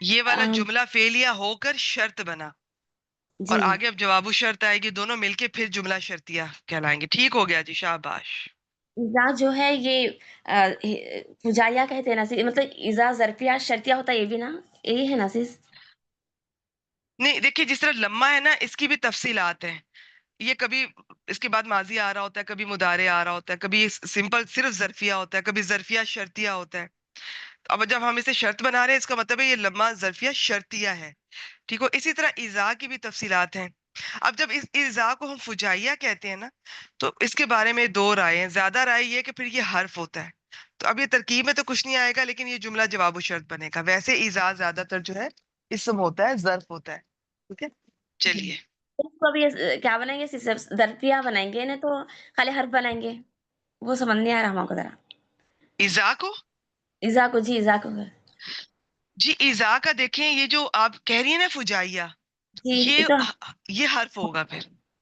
[SPEAKER 1] یہ والا جملہ فعلیہ ہو کر شرط بنا، اور
[SPEAKER 2] جی
[SPEAKER 1] آگے اب جواب شرط آئے گی، دونوں مل کے پھر جملہ شرطیہ کہلائیں گے. ٹھیک ہو گیا جی، شاباش.
[SPEAKER 2] اذا جو ہے یہ فجائیہ کہتے ہیں نا سی، مطلب اذا ظرفیہ شرطیہ ہوتا ہے، یہ بھی نا یہی ہے نا سیس.
[SPEAKER 1] نہیں دیکھیے، جس طرح لمحہ ہے نا، اس کی بھی تفصیلات ہیں. یہ کبھی اس کے بعد ماضی آ رہا ہوتا ہے، کبھی مضارع آ رہا ہوتا ہے، کبھی سمپل صرف ظرفیہ ہوتا ہے، کبھی ظرفیہ شرطیہ ہوتا ہے. اب جب ہم اسے شرط بنا رہے ہیں، اس کا مطلب ہے یہ لمحہ ظرفیہ شرطیہ ہے. ٹھیک ہو. اسی طرح ایذا کی بھی تفصیلات ہیں. اب جب اس ایذا کو ہم فجائیہ کہتے ہیں نا، تو اس کے بارے میں دو رائے ہیں. زیادہ رائے یہ کہ پھر یہ حرف ہوتا ہے، تو اب یہ ترکیب میں تو کچھ نہیں آئے گا، لیکن یہ جملہ جواب و شرط بنے گا. ویسے ایذا زیادہ تر جو ہے اسم ہوتا ہے، ظرف ہوتا ہے. ٹھیک ہے، چلیے.
[SPEAKER 2] اس کو بھی کیا بنائیں گے، ظرفیہ بنائیں گے نا، تو خالی حرف بنائیں گے، وہ سمجھ نہیں آ رہا ہمارے کو ذرا.
[SPEAKER 1] ایذا کو،
[SPEAKER 2] اذا کو، جی اذا کو.
[SPEAKER 1] جی ایذا کا دیکھیں، یہ جو آپ کہہ رہی ہیں نا فجائیہ،
[SPEAKER 2] جی
[SPEAKER 1] یہ
[SPEAKER 2] تو
[SPEAKER 1] یہ حرف ہوگا. پھر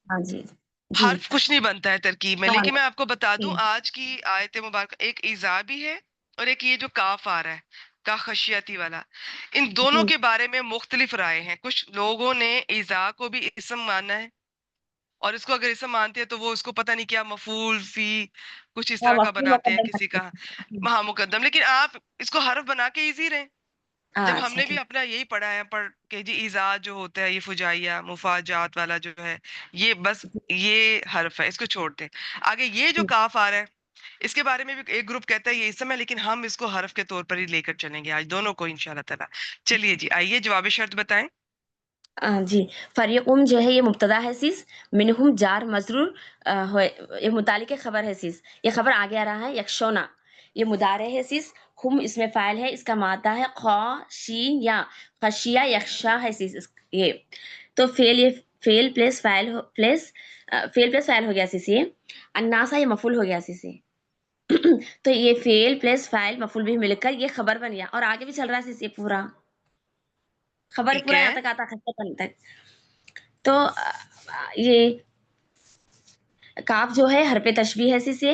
[SPEAKER 2] ہاں جی جی
[SPEAKER 1] حرف کچھ نہیں بنتا ہے ترکیب میں.
[SPEAKER 2] ہاں
[SPEAKER 1] لیکن میں آپ کو بتا
[SPEAKER 2] جی
[SPEAKER 1] دوں، آج کی آیت مبارکہ ایک ایذا بھی ہے، اور ایک یہ جو کاف آ رہا ہے، کا خشیتی والا، ان دونوں
[SPEAKER 2] جی
[SPEAKER 1] کے بارے میں مختلف رائے ہیں. کچھ لوگوں نے ایذا کو بھی اسم مانا ہے، اور اس کو اگر اسم مانتے ہیں تو وہ اس کو پتہ نہیں کیا مفعول فی کچھ اس
[SPEAKER 2] ہاں
[SPEAKER 1] طرح کا
[SPEAKER 2] وقتی
[SPEAKER 1] بناتے ہیں،
[SPEAKER 2] مقدم
[SPEAKER 1] کسی
[SPEAKER 2] کرتے
[SPEAKER 1] کا
[SPEAKER 2] ہیں.
[SPEAKER 1] مہا مقدم. لیکن آپ اس کو حرف بنا کے ایزی رہیں. جب ہم
[SPEAKER 2] اچھا
[SPEAKER 1] نے بھی
[SPEAKER 2] ٹھیک.
[SPEAKER 1] اپنا یہی پڑھا ہے کہ جی ایذا جو ہوتا ہے، یہ فجائیہ مفاجات والا جو ہے، یہ بس یہ حرف ہے، اس کو چھوڑ دیں. آگے یہ جو کاف آ رہا ہے، اس کے بارے میں بھی ایک گروپ کہتا ہے یہ اسم ہے، لیکن ہم اس کو حرف کے طور پر ہی لے کر چلیں گے آج دونوں کو انشاءاللہ تعالی. چلیے جی، آئیے جواب شرط بتائیں.
[SPEAKER 2] جی فریقم جو ہے یہ مبتدا ہے سیس، منہم جار مجرور یہ متعلق خبر ہے سیس. یہ خبر آگے آ رہا ہے یکشونا، یہ مضارع ہے سیس. ہم اس میں فاعل ہے، اس کا مادہ ہے خا شین یا خشیہ یخشا ہے سیس. یہ تو فعل، یہ فعل پلس فاعل پلس فعل پلس فاعل ہو گیا سیس. یہ الناسا یہ مفعول ہو گیا سیس. یہ تو یہ فعل پلس فاعل مفعول بھی مل کر یہ خبر بن گیا، اور آگے بھی چل رہا ہے سیس. یہ پورا خبر
[SPEAKER 1] ٹھیک
[SPEAKER 2] پورا
[SPEAKER 1] ہے،
[SPEAKER 2] یہاں تک آتا ہے خبر تک. تو یہ کاف جو ہے حرف تشبیہ ہے سے،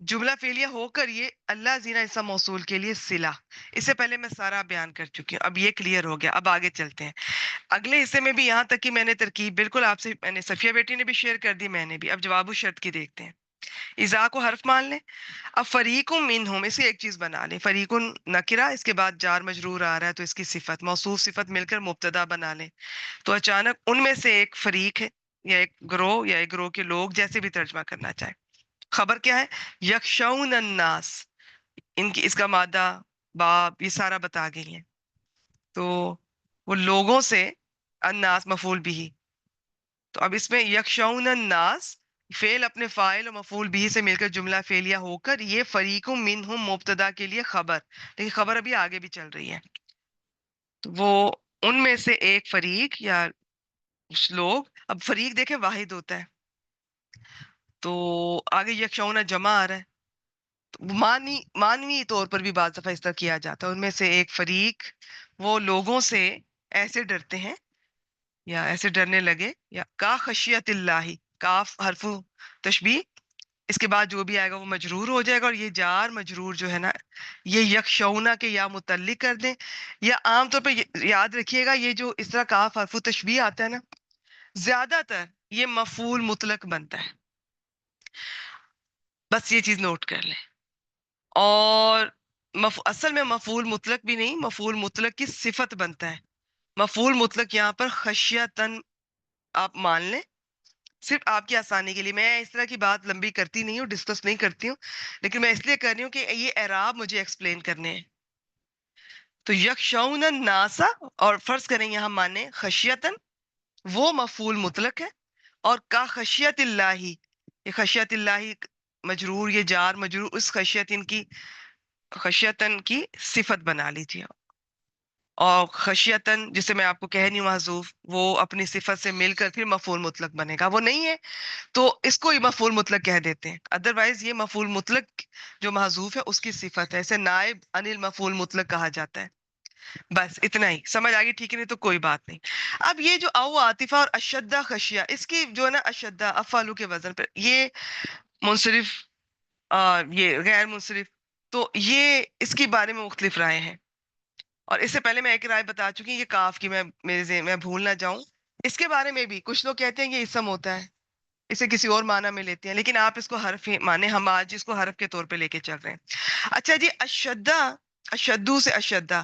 [SPEAKER 1] جملہ فعلیہ ہو کر یہ اللہ زینا اسم موصول کے لیے صلہ. اس سے پہلے میں سارا بیان کر چکی ہوں, اب یہ کلیئر ہو گیا. اب آگے چلتے ہیں اگلے حصے میں بھی, یہاں تک کہ میں نے ترکیب بالکل آپ سے, میں نے صفیہ بیٹی نے بھی شیئر کر دی, میں نے بھی. اب جواب الشرط کی دیکھتے ہیں. اذا کو حرف مان لیں. اب فریق منہم, اسے ایک چیز بنا لیں. فریق نکرہ, اس کے بعد جار مجرور آ رہا ہے تو اس کی صفت, موصوف صفت مل کر مبتدا بنا لیں. تو اچانک ان میں سے ایک فریق ہے, یا ایک گروہ, یا ایک گروہ کے لوگ, جیسے بھی ترجمہ کرنا چاہے. خبر کیا ہے؟ یخشون الناس, ان کی اس کا مادہ باب یہ سارا بتا گئی ہیں. تو وہ لوگوں سے, الناس مفعول بھی. تو اب اس میں یخشون الناس فعل اپنے فاعل اور مفعول بھی سے مل کر جملہ فعلیہ ہو کر یہ فریق منہم مبتدا کے لیے خبر. لیکن خبر ابھی آگے بھی چل رہی ہے. تو وہ ان میں سے ایک فریق یا کچھ لوگ, اب فریق دیکھیں واحد ہوتا ہے, تو آگے یکشون جمع آ رہا ہے. تو مانوی طور پر بھی بعض دفعہ اس طرح کیا جاتا ہے. ان میں سے ایک فریق وہ لوگوں سے ایسے ڈرتے ہیں یا ایسے ڈرنے لگے, یا کا خشیت اللہ, کاف حرف تشبیہ, اس کے بعد جو بھی آئے گا وہ مجرور ہو جائے گا. اور یہ جار مجرور جو ہے نا, یہ یکشونا کے یا متعلق کر دیں, یا عام طور پہ یاد رکھیے گا یہ جو اس طرح کاف حرف تشبیہ آتا ہے نا, زیادہ تر یہ مفعول مطلق بنتا ہے. بس یہ چیز نوٹ کر لیں. اور اصل میں مفعول مطلق بھی نہیں, مفعول مطلق کی صفت بنتا ہے. مفعول مطلق یہاں پر خشیتن آپ مان لیں, صرف آپ کی آسانی کے لیے. میں اس طرح کی بات لمبی کرتی نہیں ہوں, ڈسکس نہیں کرتی ہوں, لیکن میں اس لیے کر رہی ہوں کہ یہ اعراب مجھے ایکسپلین کرنے ہیں. تو یکشون الناس, اور فرض کریں یہاں مانے خشیتن, وہ مفعول مطلق ہے. اور کا خشیت اللہ, یہ خشیت اللہ مجرور, یہ جار مجرور اس خشیتن کی, خشیتن کی صفت بنا لیجیے. اور خشیتن جسے میں آپ کو کہہ نہیں ہوں محذوف, وہ اپنی صفت سے مل کر پھر مفعول مطلق بنے گا. وہ نہیں ہے تو اس کو ہی مفعول مطلق کہہ دیتے ہیں. ادروائز یہ مفعول مطلق جو محذوف ہے اس کی صفت ہے, اسے نائب انل مفعول مطلق کہا جاتا ہے. بس اتنا ہی سمجھ آ گئی, ٹھیک ہے؟ نہیں تو کوئی بات نہیں. اب یہ جو او عاطفہ اور اشدہ خشیہ, اس کی جو ہے نا اشدہ افعالو کے وزن پر, یہ منصرف, یہ غیر منصرف, تو یہ اس کے بارے میں مختلف رائے ہیں. اور اس سے پہلے میں ایک رائے بتا چکی, یہ کاف کی, میں بھول نہ جاؤں. اس کے بارے میں بھی کچھ لوگ کہتے ہیں یہ اسم ہوتا ہے, اسے کسی اور معنی میں لیتے ہیں, لیکن آپ اس کو حرف ہی مانے, ہم آج اس کو حرف کے طور پہ لے کے چل رہے ہیں. اچھا جی, اشدہ, اشدو سے اشدہ,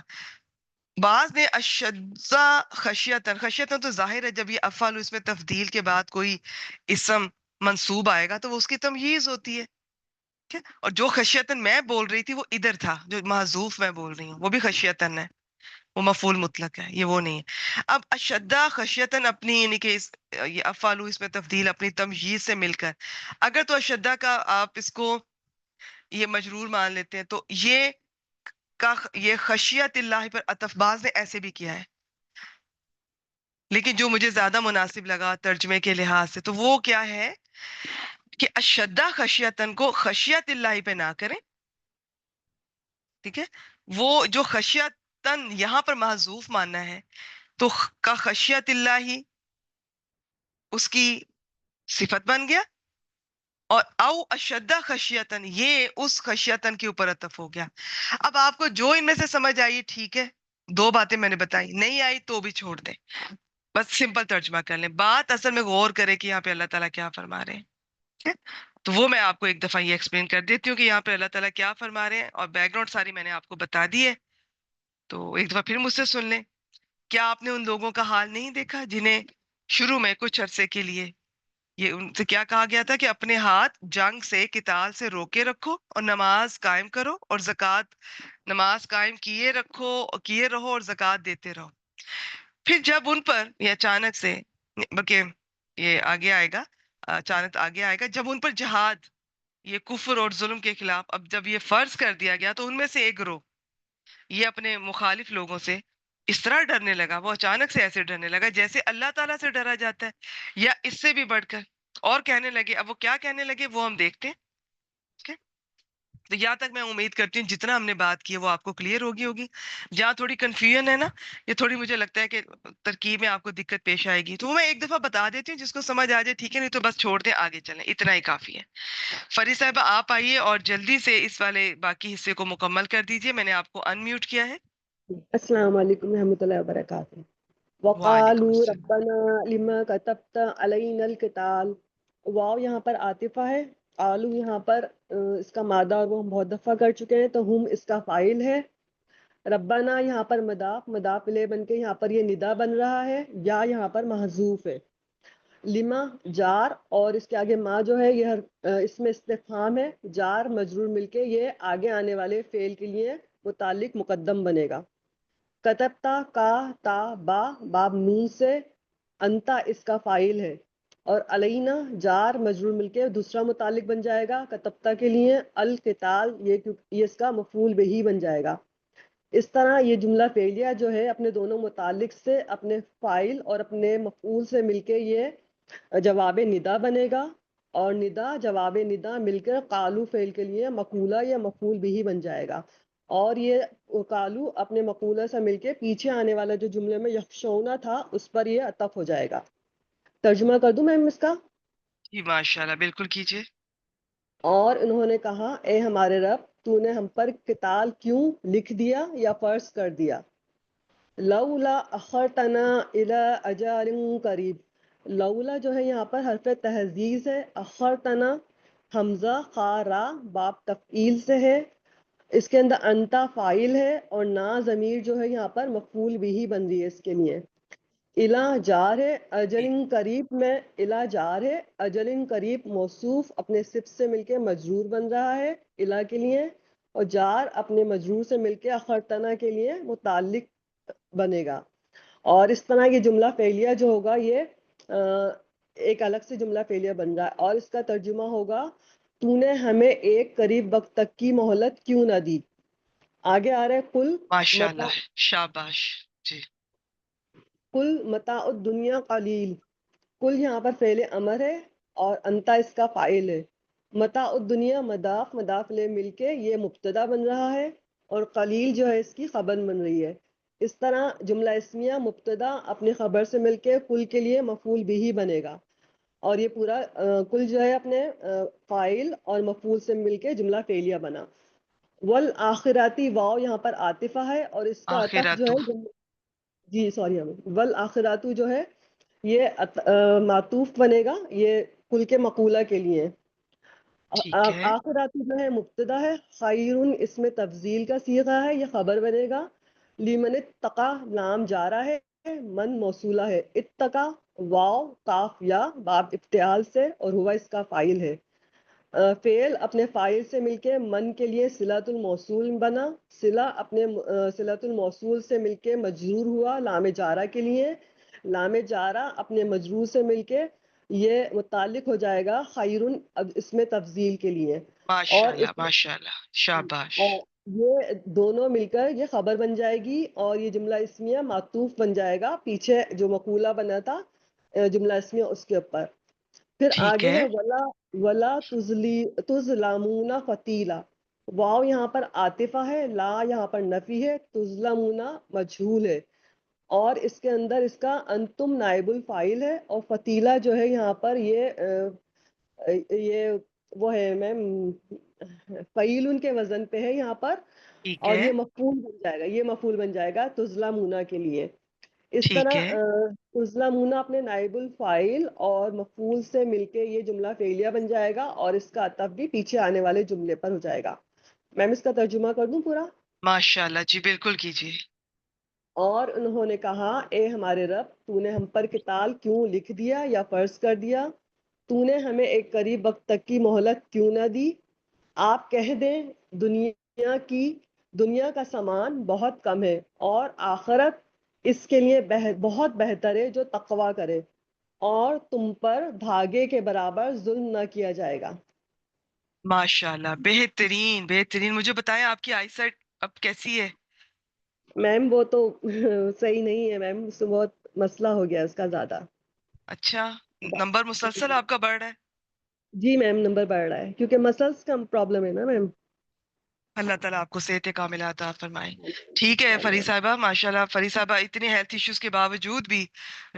[SPEAKER 1] بعض نے اشدہ خشیتن, خشیتن تو ظاہر ہے جب یہ افعال اس میں تفضیل کے بعد کوئی اسم منصوب آئے گا تو وہ اس کی تمییز ہوتی ہے. ٹھیک ہے؟ اور جو خشیتن میں بول رہی تھی وہ ادھر تھا, جو محذوف میں بول رہی ہوں وہ بھی خشیتن ہے, وہ مفعول مطلق ہے, یہ وہ نہیں ہے. اب اشدہ خشیتن اپنی, یعنی کہ یہ افعال اس میں تفضیل اپنی تمییز سے مل کر, اگر تو اشدہ کا آپ اس کو یہ مجرور مان لیتے ہیں تو یہ یہ خشیت اللہ پر عطف باز نے ایسے بھی کیا ہے, لیکن جو مجھے زیادہ مناسب لگا ترجمے کے لحاظ سے تو وہ کیا ہے کہ اشدہ خشیتن کو خشیت اللہ پہ نہ کریں. ٹھیک ہے, وہ جو خشیتن یہاں پر محذوف ماننا ہے تو کا خشیت اللہ اس کی صفت بن گیا, اور او اشدہ خشیتن یہ اس خشیتن کے اوپر عطف ہو گیا. اب آپ کو جو ان میں سے سمجھ آئی ٹھیک ہے, دو باتیں میں نے بتائی, نہیں آئی تو بھی چھوڑ دیں, بس سمپل ترجمہ کر لیں. بات اصل میں غور کرے کہ یہاں پہ اللہ تعالیٰ کیا فرما رہے ہیں. ٹھیک ہے؟ تو وہ میں آپ کو ایک دفعہ یہ ایکسپلین کر دیتی ہوں کہ یہاں پہ اللہ تعالیٰ کیا فرما رہے ہیں, اور بیک گراؤنڈ ساری میں نے آپ کو بتا دی ہے. تو ایک دفعہ پھر مجھ سے سن لیں. کیا آپ نے ان لوگوں کا حال نہیں دیکھا جنہیں شروع میں کچھ عرصے کے لیے یہ ان سے کیا کہا گیا تھا کہ اپنے ہاتھ جنگ سے, قتال سے روکے رکھو, اور نماز قائم کرو, اور زکوٰۃ, نماز قائم کیے رہو اور زکوٰۃ دیتے رہو. پھر جب ان پر یہ اچانک سے, بلکہ یہ آگے آئے گا, اچانک آگے آئے گا, جب ان پر جہاد, یہ کفر اور ظلم کے خلاف, اب جب یہ فرض کر دیا گیا تو ان میں سے ایک گروہ یہ اپنے مخالف لوگوں سے اس طرح ڈرنے لگا, وہ اچانک سے ایسے ڈرنے لگا جیسے اللہ تعالیٰ سے ڈرا جاتا ہے, یا اس سے بھی بڑھ کر, اور کہنے لگے. اب وہ کیا کہنے لگے وہ ہم دیکھتے ہیں. ٹھیک ہے, تو یہاں تک میں امید کرتی ہوں جتنا ہم نے بات کی ہے وہ آپ کو کلیئر ہوگی. جہاں تھوڑی کنفیوژن ہے نا، یہ تھوڑی مجھے لگتا ہے کہ ترکیب میں آپ کو دقت پیش آئے گی، تو وہ میں ایک دفعہ بتا دیتی ہوں، جس کو سمجھ آ جائے ٹھیک ہے، نہیں تو بس چھوڑ دیں، آگے چلیں، اتنا ہی کافی ہے. فرید صاحبہ آپ آئیے اور جلدی سے اس والے باقی حصے کو مکمل کر دیجئے. میں نے آپ کو ان میوٹ کیا ہے.
[SPEAKER 3] السلام علیکم ورحمۃ اللہ وبرکاتہ.
[SPEAKER 1] وعلیکم
[SPEAKER 3] وقالوا
[SPEAKER 1] السلام.
[SPEAKER 3] ربنا لما كتبت علينا القتال. واو یہاں پر عاطفہ ہے، آلو یہاں پر اس کا مادہ، اور وہ ہم بہت دفعہ کر چکے ہیں، تو ہم اس کا فاعل ہے. ربنا یہاں پر مضاف الیہ بن کے یہاں پر یہ ندا بن رہا ہے، یا یہاں پر محذوف ہے. لما جار، اور اس کے آگے ما جو ہے یہ اس میں استفہام ہے، جار مجرور مل کے یہ آگے آنے والے فعل کے لیے متعلق مقدم بنے گا. کتبتا کا تا با باب نون سے، انتا اس کا فاعل ہے، اور علینا جار مجرور مل کے دوسرا متعلق بن جائے گا کتبتا کے لیے. القتال یہ اس کا مفعول بہی بن جائے گا. اس طرح یہ جملہ فعلیہ جو ہے اپنے دونوں متعلق سے، اپنے فاعل اور اپنے مفعول سے مل کے یہ جواب ندا بنے گا، اور ندا جواب ندا مل کر قالو فعل کے لیے مقولہ یا مفعول بہی بن جائے گا. اور یہ قالو اپنے مقولہ سے مل کے پیچھے آنے والا جو جملے میں یخشونا تھا اس پر یہ عطف ہو جائے گا. ترجمہ کر دوں میں اس کا.
[SPEAKER 1] جی ماشاء اللہ، بالکل کیجیے.
[SPEAKER 3] اور انہوں نے کہا اے ہمارے رب، تو نے ہم پر قتال کیوں لکھ دیا یا فرض کر دیا. لولا اخرتنا الی اجال قریب. لولا جو ہے یہاں پر حرف تہذیز ہے، اخرتنا حمزہ خارا باب تفعیل سے ہے، اس کے اندر انتا فائل ہے، اور نا ضمیر جو ہے یہاں پر مفعول بھی بن رہی ہے اس کے لیے. الا جار ہے، اجل قریب میں الا جار ہے، اجل قریب موصوف اپنے صفت سے مل کے مجرور بن رہا ہے الا کے لیے، اور جار اپنے مجرور سے مل کے اخرتنا کے لیے متعلق بنے گا. اور اس طرح یہ جملہ فعلیہ جو ہوگا یہ ایک الگ سے جملہ فعلیہ بن رہا ہے، اور اس کا ترجمہ ہوگا تو نے ہمیں ایک قریب وقت تک کی مہلت کیوں نہ دی. آگے آ رہا ہے
[SPEAKER 1] ماشاء اللہ، شاباش. جی.
[SPEAKER 3] کل متاع الدنیا قلیل. کل یہاں پر فعل امر ہے اور انتا اس کا فاعل ہے. متاع الدنیا مضاف لے مل کے یہ مبتدا بن رہا ہے، اور قلیل جو ہے اس کی خبر بن رہی ہے. اس طرح جملہ اسمیہ مبتدا اپنی خبر سے مل کے کل کے لیے مفعول بھی بنے گا، اور یہ پورا کل جو ہے اپنے فاعل اور مفعول سے مل کے جملہ فعلیہ بنا. والآخراتی واو یہاں پر عاطفہ ہے، اور اس کا عطف جو
[SPEAKER 1] آخراتو.
[SPEAKER 3] ہے جی سوری والآخراتو جو ہے یہ معطوف بنے گا یہ کل کے مقولہ کے لیے.
[SPEAKER 1] ٹھیک ہے.
[SPEAKER 3] آخراتو جو ہے مبتدا ہے، خیرون اس میں تفضیل کا صیغہ ہے، یہ خبر بنے گا. لیمن اتقا نام جارا ہے، من موصولہ ہے. اتقا واو کاف یا باب افتعال سے، اور ہوا اس کا فاعل ہے. فعل اپنے فاعل سے مل کے من کے لیے صلۃ الموصول بنا، صلہ اپنے صلۃ الموصول سے مل کے مجرور ہوا لام جارہ کے لیے. لام جارہ اپنے مجرور سے مل کے یہ متعلق ہو جائے گا خیرن اب اس میں تفضیل کے لیے.
[SPEAKER 1] ماشاء
[SPEAKER 3] اور
[SPEAKER 1] اللہ،
[SPEAKER 3] اس
[SPEAKER 1] ماشاء اللہ، شاباش.
[SPEAKER 3] اور یہ دونوں مل کر یہ خبر بن جائے گی، اور یہ جملہ اسمیہ معطوف بن جائے گا پیچھے جو مقولہ بنا تھا جملہ اسمیہ اس کے اوپر. پھر
[SPEAKER 1] ٹھیک
[SPEAKER 3] آگے
[SPEAKER 1] ہے.
[SPEAKER 3] ہے ولا تظلمون فتیلا. واو یہاں پر عاطفہ ہے، لا یہاں پر نفی ہے، تظلمون مجھول ہے، اور اس کے اندر اس کا انتم نائب الفاعل ہے، اور فتیلہ جو ہے یہاں پر یہ وہ ہے میم فعیل کے وزن پہ ہے یہاں پر،
[SPEAKER 1] ٹھیک
[SPEAKER 3] اور
[SPEAKER 1] ہے.
[SPEAKER 3] یہ مفعول بن جائے گا، یہ مفعول بن جائے گا تظلمون کے لیے. اس
[SPEAKER 1] ٹھیک ہے.
[SPEAKER 3] طرح تظلمون اپنے نائب الفاعل اور مفعول سے مل کے یہ جملہ فعلیہ بن جائے گا، اور اس کا عطف بھی پیچھے آنے والے جملے پر ہو جائے گا. میم اس کا ترجمہ کر دوں پورا.
[SPEAKER 1] ماشاء اللہ، جی بالکل کیجیے.
[SPEAKER 3] اور انہوں نے کہا اے ہمارے رب، تو نے ہم پر قتال کیوں لکھ دیا یا فرض کر دیا. تو نے ہمیں ایک قریب وقت تک کی مہلت کیوں نہ دی. آپ کہہ دیں دنیا کا سامان بہت کم ہے، اور آخرت اس کے لیے بہت بہتر ہے جو تقوی کرے، اور تم پر دھاگے کے برابر ظلم نہ کیا جائے گا.
[SPEAKER 1] ماشاء اللہ، بہترین بہترین. مجھے بتائیں آپ کی آئی سائٹ اب کیسی ہے؟
[SPEAKER 3] میم وہ تو صحیح نہیں ہے میم، اس سے بہت مسئلہ ہو گیا اس کا زیادہ.
[SPEAKER 1] اچھا. نمبر مسلسل آپ کا بڑھ رہا ہے؟
[SPEAKER 3] جی میم نمبر بڑھ رہا ہے کیونکہ مسلس کا پرابلم ہے نا میم.
[SPEAKER 1] اللہ تعالیٰ آپ کو صحت کاملہ عطا فرمائے. ٹھیک ہے فری صاحبہ، ماشاءاللہ فری صاحبہ اتنے ہیلتھ ایشوز کے باوجود بھی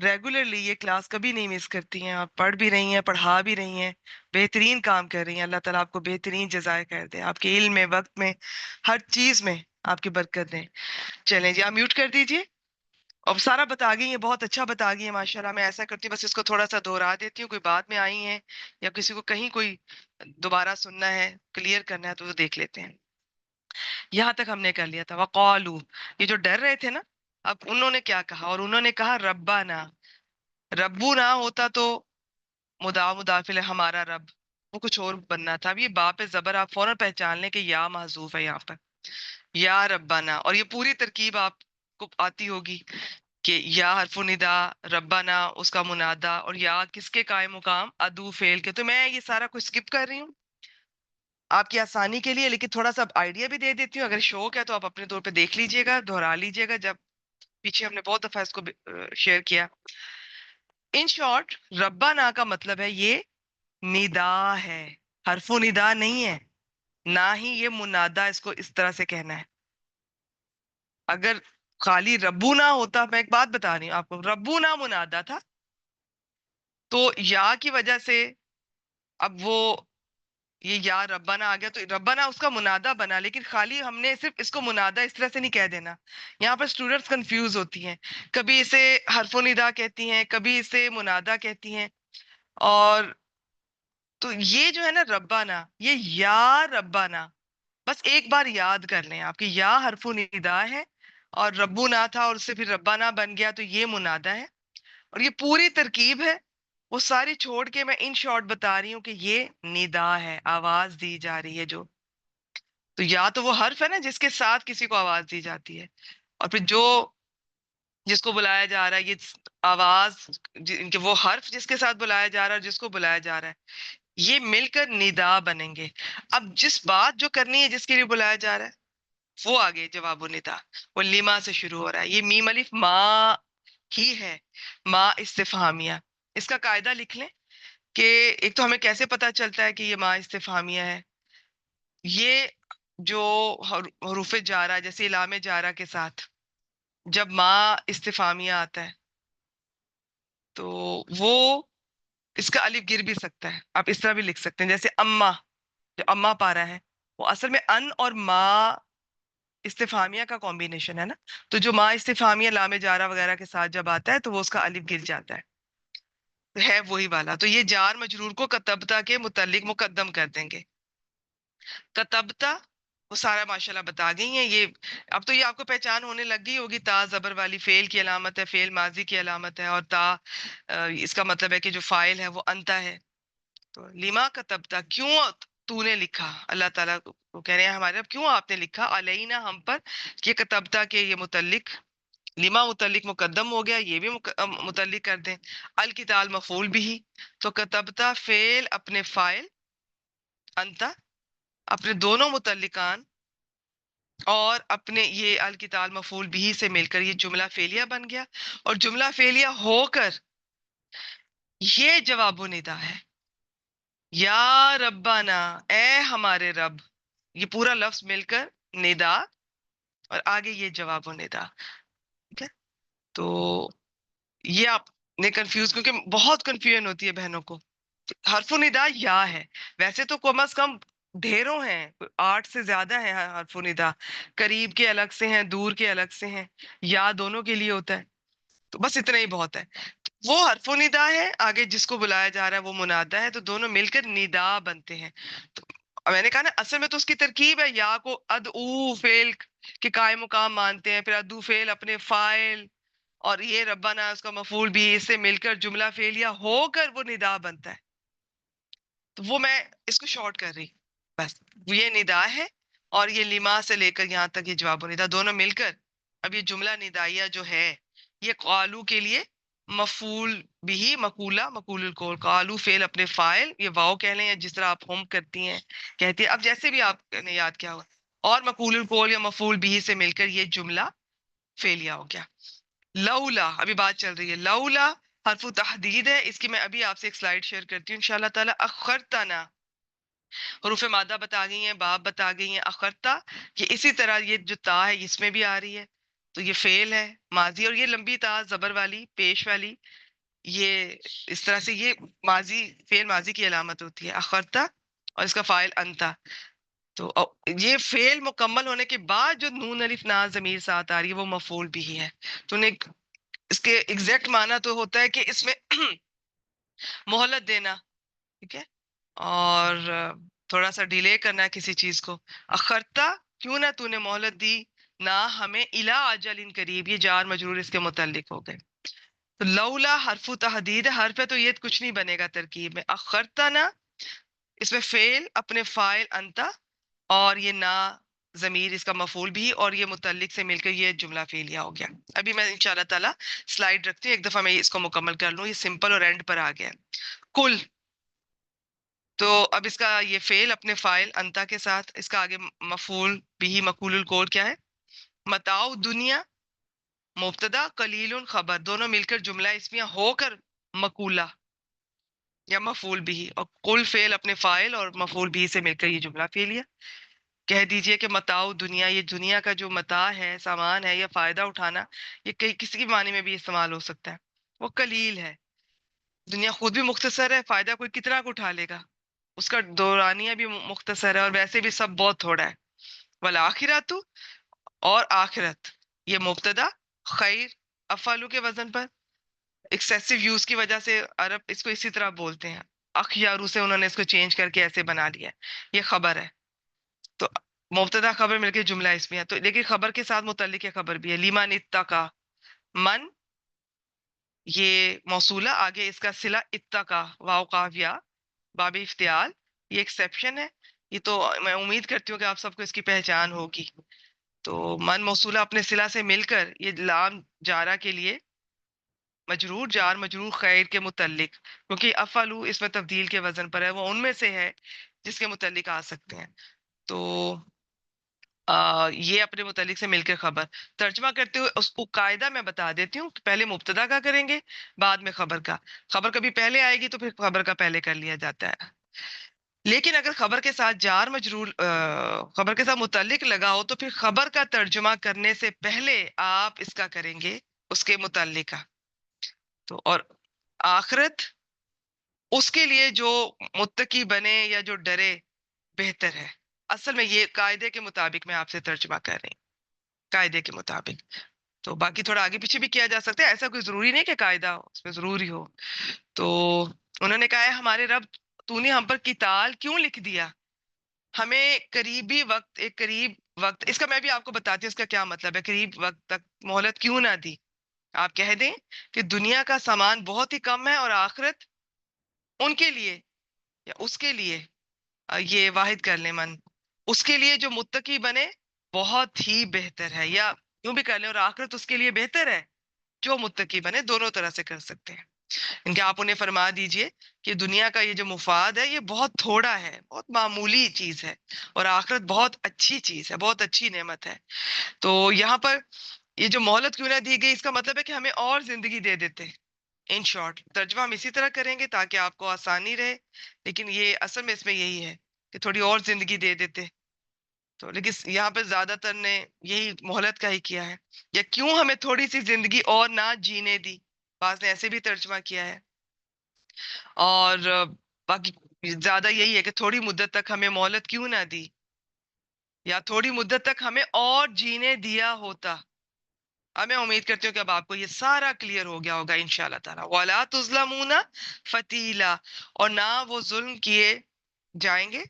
[SPEAKER 1] ریگولرلی یہ کلاس کبھی نہیں مس کرتی ہیں. آپ پڑھ بھی رہی ہیں، پڑھا بھی رہی ہیں، بہترین کام کر رہی ہیں. اللہ تعالیٰ آپ کو بہترین جزائے خیر دے، آپ کے علم میں، وقت میں، ہر چیز میں آپ کی برکت دیں. چلیں جی آپ میوٹ کر دیجیے. اب سارا بتا گئی ہیں، بہت اچھا بتا گئی ہیں ماشاءاللہ. میں ایسا کرتی ہوں بس اس کو تھوڑا سا دوہرا دیتی ہوں، کوئی بات میں آئی ہیں یا کسی کو کہیں کوئی دوبارہ سننا ہے، کلیئر کرنا ہے تو وہ دیکھ لیتے ہیں. یہاں تک ہم نے کر لیا تھا. وقالو، یہ جو ڈر رہے تھے نا، اب انہوں نے کیا کہا؟ اور انہوں نے کہا ربنا. ربو نہ ہوتا تو مدافل ہے ہمارا رب، وہ کچھ اور بننا تھا. اب یہ با پہ زبر آپ فوراً پہچان لیں کہ یا محذوف ہے یہاں پر، یا ربنا. اور یہ پوری ترکیب آپ کو آتی ہوگی کہ یا حرف ندا، ربنا اس کا منادا، اور یا کس کے قائم مقام؟ ادو فعل کے. تو میں یہ سارا کچھ سکپ کر رہی ہوں آپ کی آسانی کے لیے، لیکن تھوڑا سا آئیڈیا بھی دے دیتی ہوں. اگر شوق ہے تو آپ اپنے طور پہ دیکھ لیجئے گا، دہرا لیجئے گا، جب پیچھے ہم نے بہت دفعہ اس کو شیئر کیا. ان شارٹ ربنا کا مطلب ہے یہ ندا ہے، حرف و ندا نہیں ہے، نہ ہی یہ منادا اس کو اس طرح سے کہنا ہے. اگر خالی ربو نہ ہوتا، میں ایک بات بتا رہی ہوں آپ کو، ربو نہ منادا تھا تو یا کی وجہ سے اب وہ یہ یا ربنا آ گیا تو ربنا اس کا منادہ بنا. لیکن خالی ہم نے صرف اس کو منادہ اس طرح سے نہیں کہہ دینا. یہاں پر اسٹوڈنٹس کنفیوز ہوتی ہیں، کبھی اسے حرف و ندا کہتی ہیں، کبھی اسے منادہ کہتی ہیں. اور تو یہ جو ہے نا ربنا، یہ یا ربنا، بس ایک بار یاد کر لیں آپ کی یا حرف و ندا ہے اور ربو نہ تھا اور اس سے پھر ربنا بن گیا تو یہ منادہ ہے. اور یہ پوری ترکیب ہے، وہ ساری چھوڑ کے میں ان شارٹ بتا رہی ہوں کہ یہ ندا ہے، آواز دی جا رہی ہے جو. تو یا تو وہ حرف ہے نا جس کے ساتھ کسی کو آواز دی جاتی ہے، اور پھر جو جس کو بلایا جا رہا ہے، یہ آواز کہ وہ حرف جس کے ساتھ بلایا جا رہا ہے، جس کو بلایا جا رہا ہے، یہ مل کر ندا بنیں گے. اب جس بات جو کرنی ہے، جس کے لیے بلایا جا رہا ہے، وہ آگے جواب و ندا، وہ لما سے شروع ہو رہا ہے. یہ میم الف ما ہی ہے، ما استفہامیہ. اس کا قاعدہ لکھ لیں کہ ایک تو ہمیں کیسے پتا چلتا ہے کہ یہ ما استفہامیہ ہے. یہ جو حروف جارہ جیسے لام جارہ کے ساتھ جب ما استفہامیہ آتا ہے تو وہ اس کا الف گر بھی سکتا ہے. آپ اس طرح بھی لکھ سکتے ہیں جیسے اما، جو اما پارا ہے وہ اصل میں ان اور ما استفہامیہ کا کمبینیشن ہے نا. تو جو ما استفہامیہ لام جارہ وغیرہ کے ساتھ جب آتا ہے تو وہ اس کا الف گر جاتا ہے وہی والا. تو یہ جار مجرور کو کتبتا کے متعلق مقدم کر دیں گے. کتبتا وہ سارا ماشاءاللہ بتا گئی ہیں. یہ اب تو یہ آپ کو پہچان ہونے لگ گئی ہوگی، تا زبر والی فعل کی علامت ہے، فعل ماضی کی علامت ہے، اور تا اس کا مطلب ہے کہ جو فاعل ہے وہ انتا ہے. تو لما کتبتا، کیوں تو نے لکھا؟ اللہ تعالیٰ کو کہہ رہے ہیں ہمارے رب کیوں آپ نے لکھا علینا ہم پر. یہ کتبتا کے یہ متعلق لما متعلق مقدم ہو گیا، یہ بھی متعلق کر دیں. القتال مفعول بھی، تو کتبتا فعل اپنے فاعل انتا اپنے دونوں متعلقان اور اپنے یہ القتال مفعول بھی سے مل کر یہ جملہ فعلیہ بن گیا. اور جملہ فعلیہ ہو کر یہ جواب و ندا ہے، یا ربنا اے ہمارے رب. یہ پورا لفظ مل کر ندا اور آگے یہ جواب و ندا. ٹھیک ہے، تو یہ آپ نے کنفیوز، کیونکہ بہت کنفیوژن ہوتی ہے بہنوں کو. حرف ندا یا ہے، ویسے تو کم از کم ڈھیروں ہیں، 8 سے زیادہ ہیں حرف ندا. قریب کے الگ سے ہیں، دور کے الگ سے ہیں، یا دونوں کے لیے ہوتا ہے. تو بس اتنا ہی بہت ہے. وہ حرف ندا ہے، آگے جس کو بلایا جا رہا ہے وہ منادا ہے، تو دونوں مل کر ندا بنتے ہیں. تو میں نے کہا نا اصل میں تو اس کی ترکیب ہے، یا کو ادعو فعل کے قائم مقام مانتے ہیں، پھر ادعو فعل اپنے فاعل، اور یہ ربنا اس کا مفعول بھی، اس سے مل کر جملہ فعلیہ ہو کر وہ ندا بنتا ہے. تو وہ میں اس کو شارٹ کر رہی بس. یہ ندا ہے اور یہ لما سے لے کر یہاں تک یہ جواب و ندا دونوں مل کر اب یہ جملہ ندائیہ جو ہے یہ قالو کے لیے مفعول بھی، مقولہ مقول القول، قالو فعل اپنے فاعل، یہ واو کہہ لیں یا جس طرح آپ ہم کرتی ہیں کہتی ہیں، اب جیسے بھی آپ نے یاد کیا ہوا، اور مقول القول یا مفعول بھی سے مل کر یہ جملہ فعلیہ ہو گیا. لولا، ابھی بات چل رہی ہے، لولا حرف تحدید ہے. اس کی میں ابھی آپ سے ایک سلائیڈ شیئر کرتی ہوں انشاءاللہ تعالی. اخرتنا، حروف مادہ بتا گئی ہیں، باب بتا گئی ہیں، اخرتا یہ اسی طرح یہ جو تا ہے اس میں بھی آ رہی ہے، تو یہ فعل ہے ماضی، اور یہ لمبی تا زبر والی پیش والی، یہ اس طرح سے یہ ماضی فعل ماضی کی علامت ہوتی ہے اخرتا، اور اس کا فاعل انتا. تو یہ فعل مکمل ہونے کے بعد جو نون الف نا ضمیر ساتھ آ رہی ہے وہ مفعول بھی ہے. تو اس کے ایگزیکٹ معنی تو ہوتا ہے کہ اس میں مہلت دینا، ٹھیک ہے، اور تھوڑا سا ڈیلے کرنا ہے کسی چیز کو. اخرتا کیوں نہ تو نے مہلت دی نہ ہمیں الا اجل قریب، یہ جار مجرور اس کے متعلق ہو گئے. تو لولا حرف تحدید ہے، حرف ہے تو یہ کچھ نہیں بنے گا ترکیب میں. اخرتا نہ اس میں فعل اپنے فاعل انتا، اور یہ نا ضمیر اس کا مفعول بھی، اور یہ متعلق سے مل کر یہ جملہ فعلیہ ہو گیا. ابھی میں انشاءاللہ تعالیٰ سلائیڈ رکھتی ہوں، ایک دفعہ میں اس کو مکمل کر لوں، یہ سمپل اور اینڈ پر آ گیا. کل، تو اب اس کا یہ فعل اپنے فاعل انتا کے ساتھ، اس کا آگے مفعول بھی مقول القول کیا ہے، متاع دنیا مبتدا قلیل خبر، دونوں مل کر جملہ اسمیہ ہو کر مقولہ یا مفعول بھی، اور کل فعل اپنے فاعل اور مفعول بھی سے مل کر یہ جملہ فعلیہ. کہہ دیجئے کہ متاع دنیا، یہ دنیا کا جو متاع ہے، سامان ہے یا فائدہ اٹھانا، یہ کسی کی معنی میں بھی استعمال ہو سکتا ہے، وہ قلیل ہے. دنیا خود بھی مختصر ہے، فائدہ کوئی کتنا کو اٹھا لے گا، اس کا دورانیہ بھی مختصر ہے، اور ویسے بھی سب بہت تھوڑا ہے. والآخرۃ، اور آخرت، یہ مبتدا خیر افعلو کے وزن پر، ایکسیسو یوز کی وجہ سے عرب اس کو اسی طرح بولتے ہیں، اخیارو سے انہوں نے اس کو چینج کر کے ایسے بنا لیا ہے. یہ خبر ہے، تو مبتدا خبر مل کے جملہ اسمیہ. تو لیکن خبر کے ساتھ متعلق ہے خبر بھی ہے. لیمن اتقا، من یہ موصولہ، آگے اس کا صلہ اتقا، واو قاف یا باب افتعال، یہ ایکسیپشن ہے. یہ تو میں امید کرتی ہوں کہ آپ سب کو اس کی پہچان ہوگی. تو من موصولہ اپنے صلہ سے مل کر یہ لام جارہ کے لیے مجرور، جار مجرور خیر کے متعلق، کیونکہ افعلو اس میں تبدیل کے وزن پر ہے، وہ ان میں سے ہے جس کے متعلق آ سکتے ہیں. تو یہ اپنے متعلق سے مل کر خبر. ترجمہ کرتے ہوئے اس کو قاعدہ میں بتا دیتی ہوں کہ پہلے مبتدا کا کریں گے، بعد میں خبر کا. خبر کبھی پہلے آئے گی تو پھر خبر کا پہلے کر لیا جاتا ہے. لیکن اگر خبر کے ساتھ جار مجرور خبر کے ساتھ متعلق لگا ہو تو پھر خبر کا ترجمہ کرنے سے پہلے آپ اس کا کریں گے اس کے متعلق کا. تو اور آخرت اس کے لیے جو متقی بنے یا جو ڈرے بہتر ہے. اصل میں یہ قاعدے کے مطابق میں آپ سے ترجمہ کر رہی ہوں، قاعدے کے مطابق. تو باقی تھوڑا آگے پیچھے بھی کیا جا سکتا ہے، ایسا کوئی ضروری نہیں کہ قاعدہ اس میں ضروری ہو. تو انہوں نے کہا ہے ہمارے رب تو نے ہم پر قتال کیوں لکھ دیا، ہمیں قریبی وقت، ایک قریب وقت، اس کا میں بھی آپ کو بتاتی ہوں اس کا کیا مطلب ہے، قریب وقت تک مہلت کیوں نہ دی. آپ کہہ دیں کہ دنیا کا سامان بہت ہی کم ہے اور آخرت ان کے لیے یا اس کے لیے، یہ واحد کر لیں من، اس کے لیے جو متقی بنے بہت ہی بہتر ہے، یا یوں بھی کر لیں اور آخرت اس کے لیے بہتر ہے جو متقی بنے. دونوں طرح سے کر سکتے ہیں. ان کے آپ انہیں فرما دیجئے کہ دنیا کا یہ جو مفاد ہے یہ بہت تھوڑا ہے، بہت معمولی چیز ہے، اور آخرت بہت اچھی چیز ہے، بہت اچھی نعمت ہے. تو یہاں پر یہ جو مہلت کیوں نہ دی گئی، اس کا مطلب ہے کہ ہمیں اور زندگی دے دیتے. ان شارٹ ترجمہ ہم اسی طرح کریں گے تاکہ آپ کو آسانی رہے، لیکن یہ اصل میں اس میں یہی ہے کہ تھوڑی اور زندگی دے دیتے. تو لیکن یہاں پہ زیادہ تر نے یہی مہلت کا ہی کیا ہے، یا کیوں ہمیں تھوڑی سی زندگی اور نہ جینے دی، بعض نے ایسے بھی ترجمہ کیا ہے. اور باقی زیادہ یہی ہے کہ تھوڑی مدت تک ہمیں مہلت کیوں نہ دی، یا تھوڑی مدت تک ہمیں اور جینے دیا ہوتا. اب میں امید کرتی ہوں کہ اب آپ کو یہ سارا کلیئر ہو گیا ہوگا انشاءاللہ تعالیٰ. وَلَا تُظْلَمُونَ فَتِيلًا، اور نہ وہ ظلم کیے جائیں گے.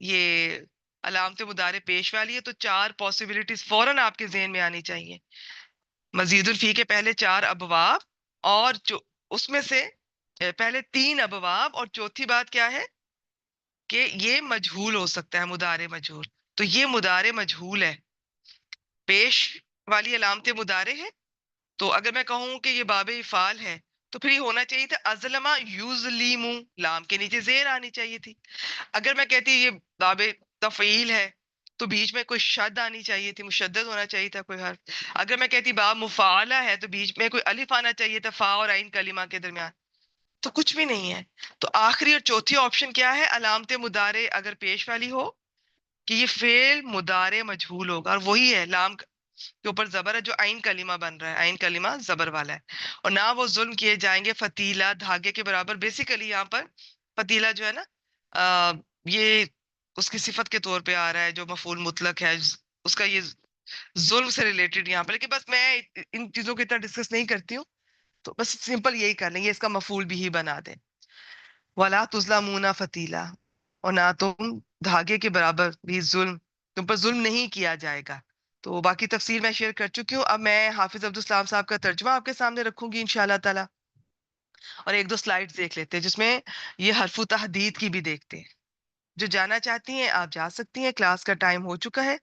[SPEAKER 1] یہ علامت مضارع پیش والی ہے، تو 4 پاسبلٹیز فوراً آپ کے ذہن میں آنی چاہیے. مزید الفی کے پہلے 4 ابواب، اور اس میں سے پہلے 3 ابواب، اور چوتھی بات کیا ہے کہ یہ مجہول ہو سکتا ہے، مضارع مجہول. تو یہ مضارع مجہول ہے، پیش والی علامت مضارع ہے. تو اگر میں کہوں کہ یہ باب افعال ہے تو پھر یہ ہونا چاہیے تھا ازلما یوزلیمو، لام کے نیچے زیر آنی چاہیے تھی. اگر میں کہتی یہ باب تفعیل ہے تو بیچ میں کوئی شد آنی چاہیے تھی، مشدد ہونا چاہیے تھا کوئی حرف. اگر میں کہتی باب مفعلہ ہے تو بیچ میں کوئی الف آنا چاہیے تھا، فا اور عین کلمہ کے درمیان. تو کچھ بھی نہیں ہے. تو آخری اور چوتھی آپشن کیا ہے؟ علامت مدارے اگر پیش والی ہو کہ یہ فعل مدارے مجہول ہوگا، اور وہی ہے لام کے اوپر زبر ہے جو عین کلمہ بن رہا ہے، عین کلمہ زبر والا ہے. اور نہ وہ ظلم کیے جائیں گے فتیلہ دھاگے کے برابر. بیسیکلی یہاں پر فتیلہ جو ہے نا یہ اس کی صفت کے طور پہ آ رہا ہے جو مفعول مطلق ہے، اس کا یہ ظلم سے ریلیٹڈ یہاں پر. لیکن بس میں ان چیزوں کو اتنا ڈسکس نہیں کرتی ہوں، تو بس سمپل یہی کر لیں گے، اس کا مفعول بھی ہی بنا دیں. وَلَا تُظْلَمُونَ فَتِيلًا، اور نہ تم دھاگے کے برابر بھی ظلم، تم پر ظلم نہیں کیا جائے گا. تو باقی تفسیر میں شیئر کر چکی ہوں. اب میں حافظ عبدالسلام صاحب کا ترجمہ آپ کے سامنے رکھوں گی انشاءاللہ تعالی، اور ایک دو سلائیڈ دیکھ لیتے ہیں جس میں یہ حرف تحدید کی بھی دیکھتے ہیں. جو جانا چاہتی ہیں آپ جا سکتی ہیں، کلاس کا ٹائم ہو چکا ہے.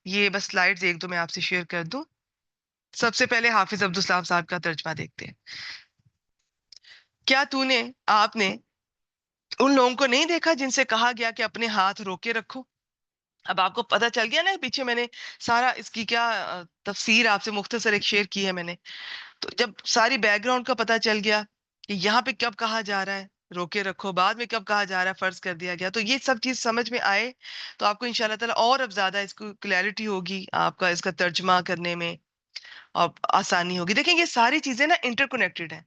[SPEAKER 1] یہ بس سلائیڈز ایک دو میں آپ سے شیئر کر دوں. سب سے پہلے حافظ عبدالسلام صاحب کا ترجمہ دیکھتے ہیں. کیا آپ نے ان لوگوں کو نہیں دیکھا جن سے کہا گیا کہ اپنے ہاتھ روکے رکھو؟ اب آپ کو پتا چل گیا نا، پیچھے میں نے سارا اس کی کیا تفسیر آپ سے مختصر ایک شیئر کی ہے میں نے. تو جب ساری بیک گراؤنڈ کا پتا چل گیا کہ یہاں پہ کب کہا جا رہا ہے روکے رکھو، بعد میں کب کہا جا رہا ہے فرض کر دیا گیا، تو یہ سب چیز سمجھ میں آئے تو آپ کو انشاءاللہ تعالی اور اب زیادہ اس کو کلیئرٹی ہوگی، آپ کا اس کا ترجمہ کرنے میں اور آسانی ہوگی. دیکھیں یہ ساری چیزیں نا انٹر کنیکٹڈ ہیں.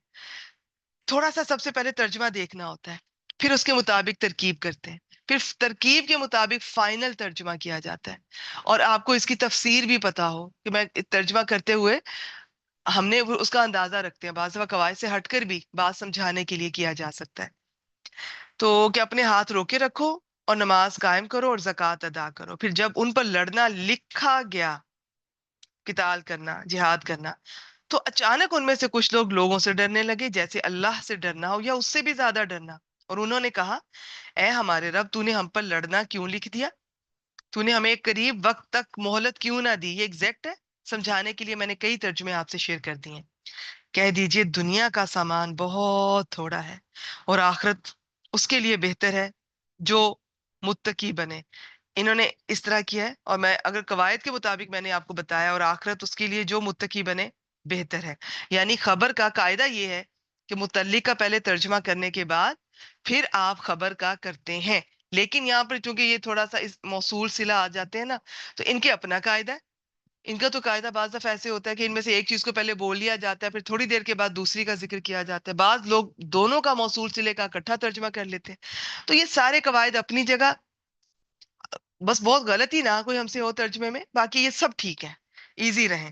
[SPEAKER 1] تھوڑا سا سب سے پہلے ترجمہ دیکھنا ہوتا ہے، پھر اس کے مطابق ترکیب کرتے ہیں، پھر ترکیب کے مطابق فائنل ترجمہ کیا جاتا ہے. اور آپ کو اس کی تفسیر بھی پتا ہو کہ میں ترجمہ کرتے ہوئے ہم نے اس کا اندازہ رکھتے ہیں، بعض دفعہ قواعد سے ہٹ کر بھی بات سمجھانے کے لیے کیا جا سکتا ہے. تو کہ اپنے ہاتھ روکے رکھو اور نماز قائم کرو اور زکوٰۃ ادا کرو. پھر جب ان پر لڑنا لکھا گیا، قتال کرنا، جہاد کرنا، تو اچانک ان میں سے کچھ لوگ لوگوں سے ڈرنے لگے جیسے اللہ سے ڈرنا ہو یا اس سے بھی زیادہ ڈرنا. اور انہوں نے کہا اے ہمارے رب، تو نے ہم پر لڑنا کیوں لکھ دیا؟ تو نے ہمیں ایک قریب وقت تک مہلت کیوں نہ دی؟ یہ ایگزیکٹ ہے، سمجھانے کے لیے میں نے کئی ترجمے آپ سے شیئر کر دیے ہیں. کہہ دیجئے دنیا کا سامان بہت تھوڑا ہے اور آخرت اس کے لیے بہتر ہے جو متقی بنے. انہوں نے اس طرح کیا ہے، اور میں اگر قواعد کے مطابق میں نے آپ کو بتایا، اور آخرت اس کے لیے جو متقی بنے بہتر ہے. یعنی خبر کا قاعدہ یہ ہے کہ متعلق کا پہلے ترجمہ کرنے کے بعد پھر آپ خبر کا کرتے ہیں. لیکن یہاں پر چونکہ یہ تھوڑا سا اس موصول صلہ آ جاتے ہیں نا، تو ان کے اپنا قاعدہ ہے. ان کا تو قاعدہ بعض دفعہ ایسے ہوتا ہے کہ ان میں سے ایک چیز کو پہلے بول لیا جاتا ہے، پھر تھوڑی دیر کے بعد دوسری کا ذکر کیا جاتا ہے. بعض لوگ دونوں کا موصول صلے کا اکٹھا ترجمہ کر لیتے ہیں. تو یہ سارے قواعد اپنی جگہ، بس بہت غلطی نہ کوئی ہم سے ہو ترجمے میں، باقی یہ سب ٹھیک ہے، ایزی رہیں.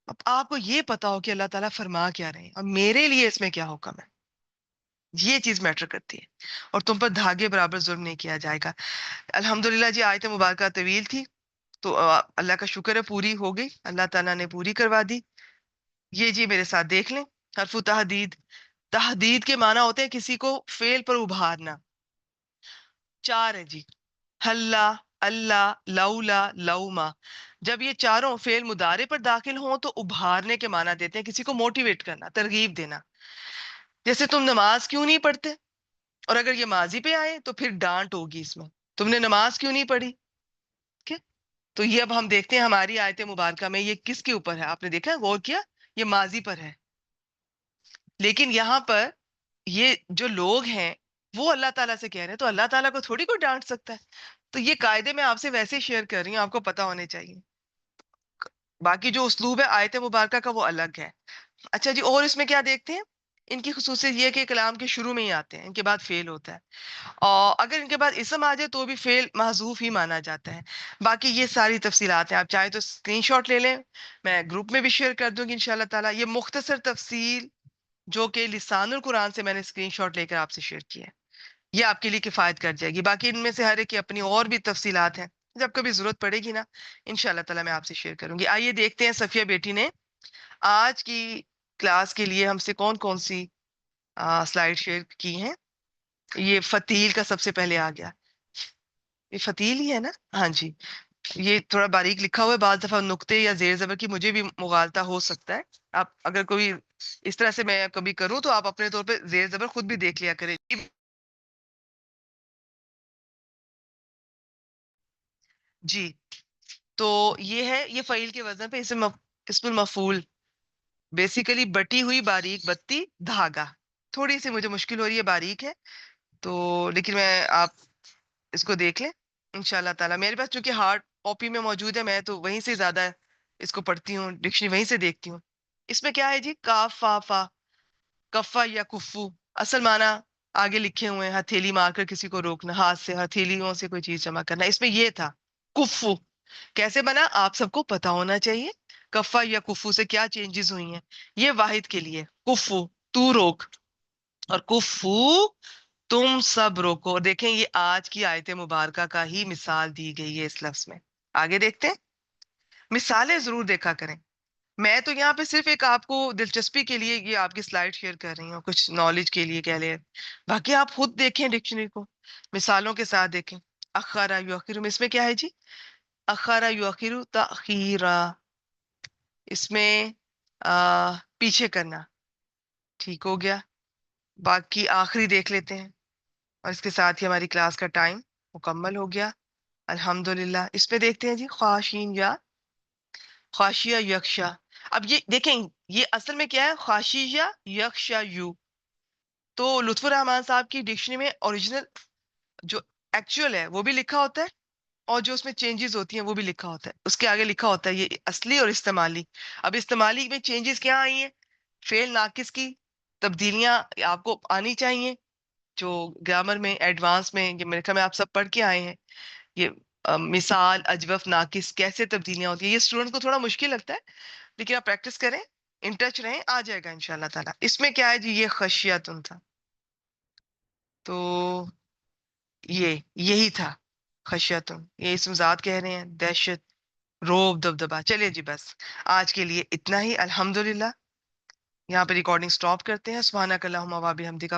[SPEAKER 1] اب آپ کو یہ پتا ہو کہ اللہ تعالیٰ فرما کیا رہے ہیں اور میرے لیے اس میں کیا حکم ہے، یہ چیز میٹر کرتی ہے. اور تم پر دھاگے برابر ظلم نہیں کیا جائے گا. الحمدللہ جی، آیت مبارکہ طویل تھی تو اللہ کا شکر ہے پوری ہو گئی، اللہ تعالیٰ نے پوری کروا دی. یہ جی میرے ساتھ دیکھ لیں. حرف تحدید، تحدید کے معنی ہوتے ہیں کسی کو فعل پر ابھارنا. 4 ہے جی، حلا، اللہ، لولا، لوما. جب یہ چاروں فعل مضارع پر داخل ہوں تو ابھارنے کے معنی دیتے ہیں، کسی کو موٹیویٹ کرنا، ترغیب دینا. جیسے تم نماز کیوں نہیں پڑھتے، اور اگر یہ ماضی پہ آئے تو پھر ڈانٹ ہوگی اس میں، تم نے نماز کیوں نہیں پڑھی. ٹھیک ہے؟ تو یہ اب ہم دیکھتے ہیں ہماری آیت مبارکہ میں یہ کس کے اوپر ہے. آپ نے دیکھا، غور کیا، یہ ماضی پر ہے. لیکن یہاں پر یہ جو لوگ ہیں وہ اللہ تعالیٰ سے کہہ رہے ہیں، تو اللہ تعالیٰ کو تھوڑی کوئی ڈانٹ سکتا ہے. تو یہ قاعدے میں آپ سے ویسے شیئر کر رہی ہوں، آپ کو پتا ہونے چاہیے. باقی جو اسلوب ہے آیت مبارکہ کا وہ الگ ہے. اچھا جی، اور اس میں کیا دیکھتے ہیں؟ ان کی خصوصیت یہ کہ کلام کے شروع میں ہی آتے ہیں، ان کے بعد فعل ہوتا ہے، اور اگر ان کے بعد اسم آ جائے تو بھی فعل محذوف ہی مانا جاتا ہے. باقی یہ ساری تفصیلات ہیں، آپ چاہیں تو اسکرین شاٹ لے لیں، میں گروپ میں بھی شیئر کر دوں گی انشاءاللہ تعالیٰ. یہ مختصر تفصیل جو کہ لسان القرآن سے میں نے اسکرین شاٹ لے کر آپ سے شیئر کیا ہے، یہ آپ کے لیے کفایت کر جائے گی. باقی ان میں سے ہر ایک کی اپنی اور بھی تفصیلات ہیں، جب کبھی ضرورت پڑے گی نا انشاءاللہ تعالیٰ میں آپ سے شیئر کروں گی. آئیے دیکھتے ہیں صفیہ بیٹی نے آج کی کلاس کے لیے ہم سے کون کون سی سلائیڈ شیئر کی ہیں. یہ فتیل کا سب سے پہلے آ گیا، یہ فتیل ہی ہے نا؟ ہاں جی. یہ تھوڑا باریک لکھا ہوا ہے، بعض دفعہ نقطے یا زیر زبر کی مجھے بھی مغالطہ ہو سکتا ہے. آپ اگر کوئی اس طرح سے میں کبھی کروں تو آپ اپنے طور پہ زیر زبر خود بھی دیکھ لیا کریں. جی، تو یہ ہے، یہ فعیل کے وزن پہ اسم المفعول، بیسیکلی بٹی ہوئی باریک بتی دھاگا. تھوڑی سی مجھے مشکل ہو رہی ہے، باریک ہے تو، لیکن میں آپ اس کو دیکھ لیں انشاءاللہ تعالیٰ. میرے پاس چونکہ ہارڈ کاپی میں موجود ہے، میں تو وہیں سے زیادہ اس کو پڑھتی ہوں، ڈکشنری وہیں سے دیکھتی ہوں. اس میں کیا ہے جی؟ کاف فا فا، کفا یا کفو. اصل معنی آگے لکھے ہوئے ہیں، ہتھیلی مار کر کسی کو روکنا، ہاتھ سے ہتھیلیوں سے کوئی چیز جمع کرنا. اس میں یہ تھا کفو. کیسے بنا آپ سب کو پتا ہونا چاہیے. کفا یا کفو سے کیا چینجز ہوئی ہیں؟ یہ واحد کے لیے کفو تو روک، اور کفو تم سب روکو. اور دیکھیں یہ آج کی آیت مبارکہ کا ہی مثال دی گئی ہے اس لفظ میں. آگے دیکھتے ہیں. مثالیں ضرور دیکھا کریں. میں تو یہاں پہ صرف ایک آپ کو دلچسپی کے لیے یہ آپ کی سلائیڈ شیئر کر رہی ہوں، کچھ نالج کے لیے کہہ لیں. باقی آپ خود دیکھیں ڈکشنری کو، مثالوں کے ساتھ دیکھیں. اخرا یؤخر میں اس میں کیا ہے جی؟ اخرا یؤخر تاخیرا، اس میں پیچھے کرنا. ٹھیک ہو گیا. باقی آخری دیکھ لیتے ہیں، اور اس کے ساتھ ہی ہماری کلاس کا ٹائم مکمل ہو گیا الحمدللہ. اس پہ دیکھتے ہیں جی خواشین یا خاشیہ یکشا. اب یہ دیکھیں یہ اصل میں کیا ہے؟ خاشیہ یکشا یو. تو لطف الرحمان صاحب کی ڈکشنری میں اوریجنل جو ایکچوئل ہے وہ بھی لکھا ہوتا ہے، اور جو اس میں چینجز ہوتی ہیں وہ بھی لکھا ہوتا ہے. اس کے آگے لکھا ہوتا ہے یہ اصلی اور استعمالی. اب استعمالی میں چینجز کیا آئی ہیں؟ فعل ناقص کی تبدیلیاں آپ کو آنی چاہیے، جو گرامر میں ایڈوانس میں یہ میرے خیال میں آپ سب پڑھ کے آئے ہیں. یہ مثال اجوف ناقص کیسے تبدیلیاں ہوتی ہیں، یہ اسٹوڈنٹ کو تھوڑا مشکل لگتا ہے، لیکن آپ پریکٹس کریں، ان ٹچ رہیں، آ جائے گا انشاءاللہ تعالیٰ. اس میں کیا ہے جی؟ یہ خشیتن تھا، تو یہی تھا خشیتن. یہ اسم ذات کہہ رہے ہیں، دہشت، روب، دبدبا. چلیے جی بس آج کے لیے اتنا ہی الحمدللہ. یہاں پہ ریکارڈنگ سٹاپ کرتے ہیں. سبحانک اللہم و بحمدک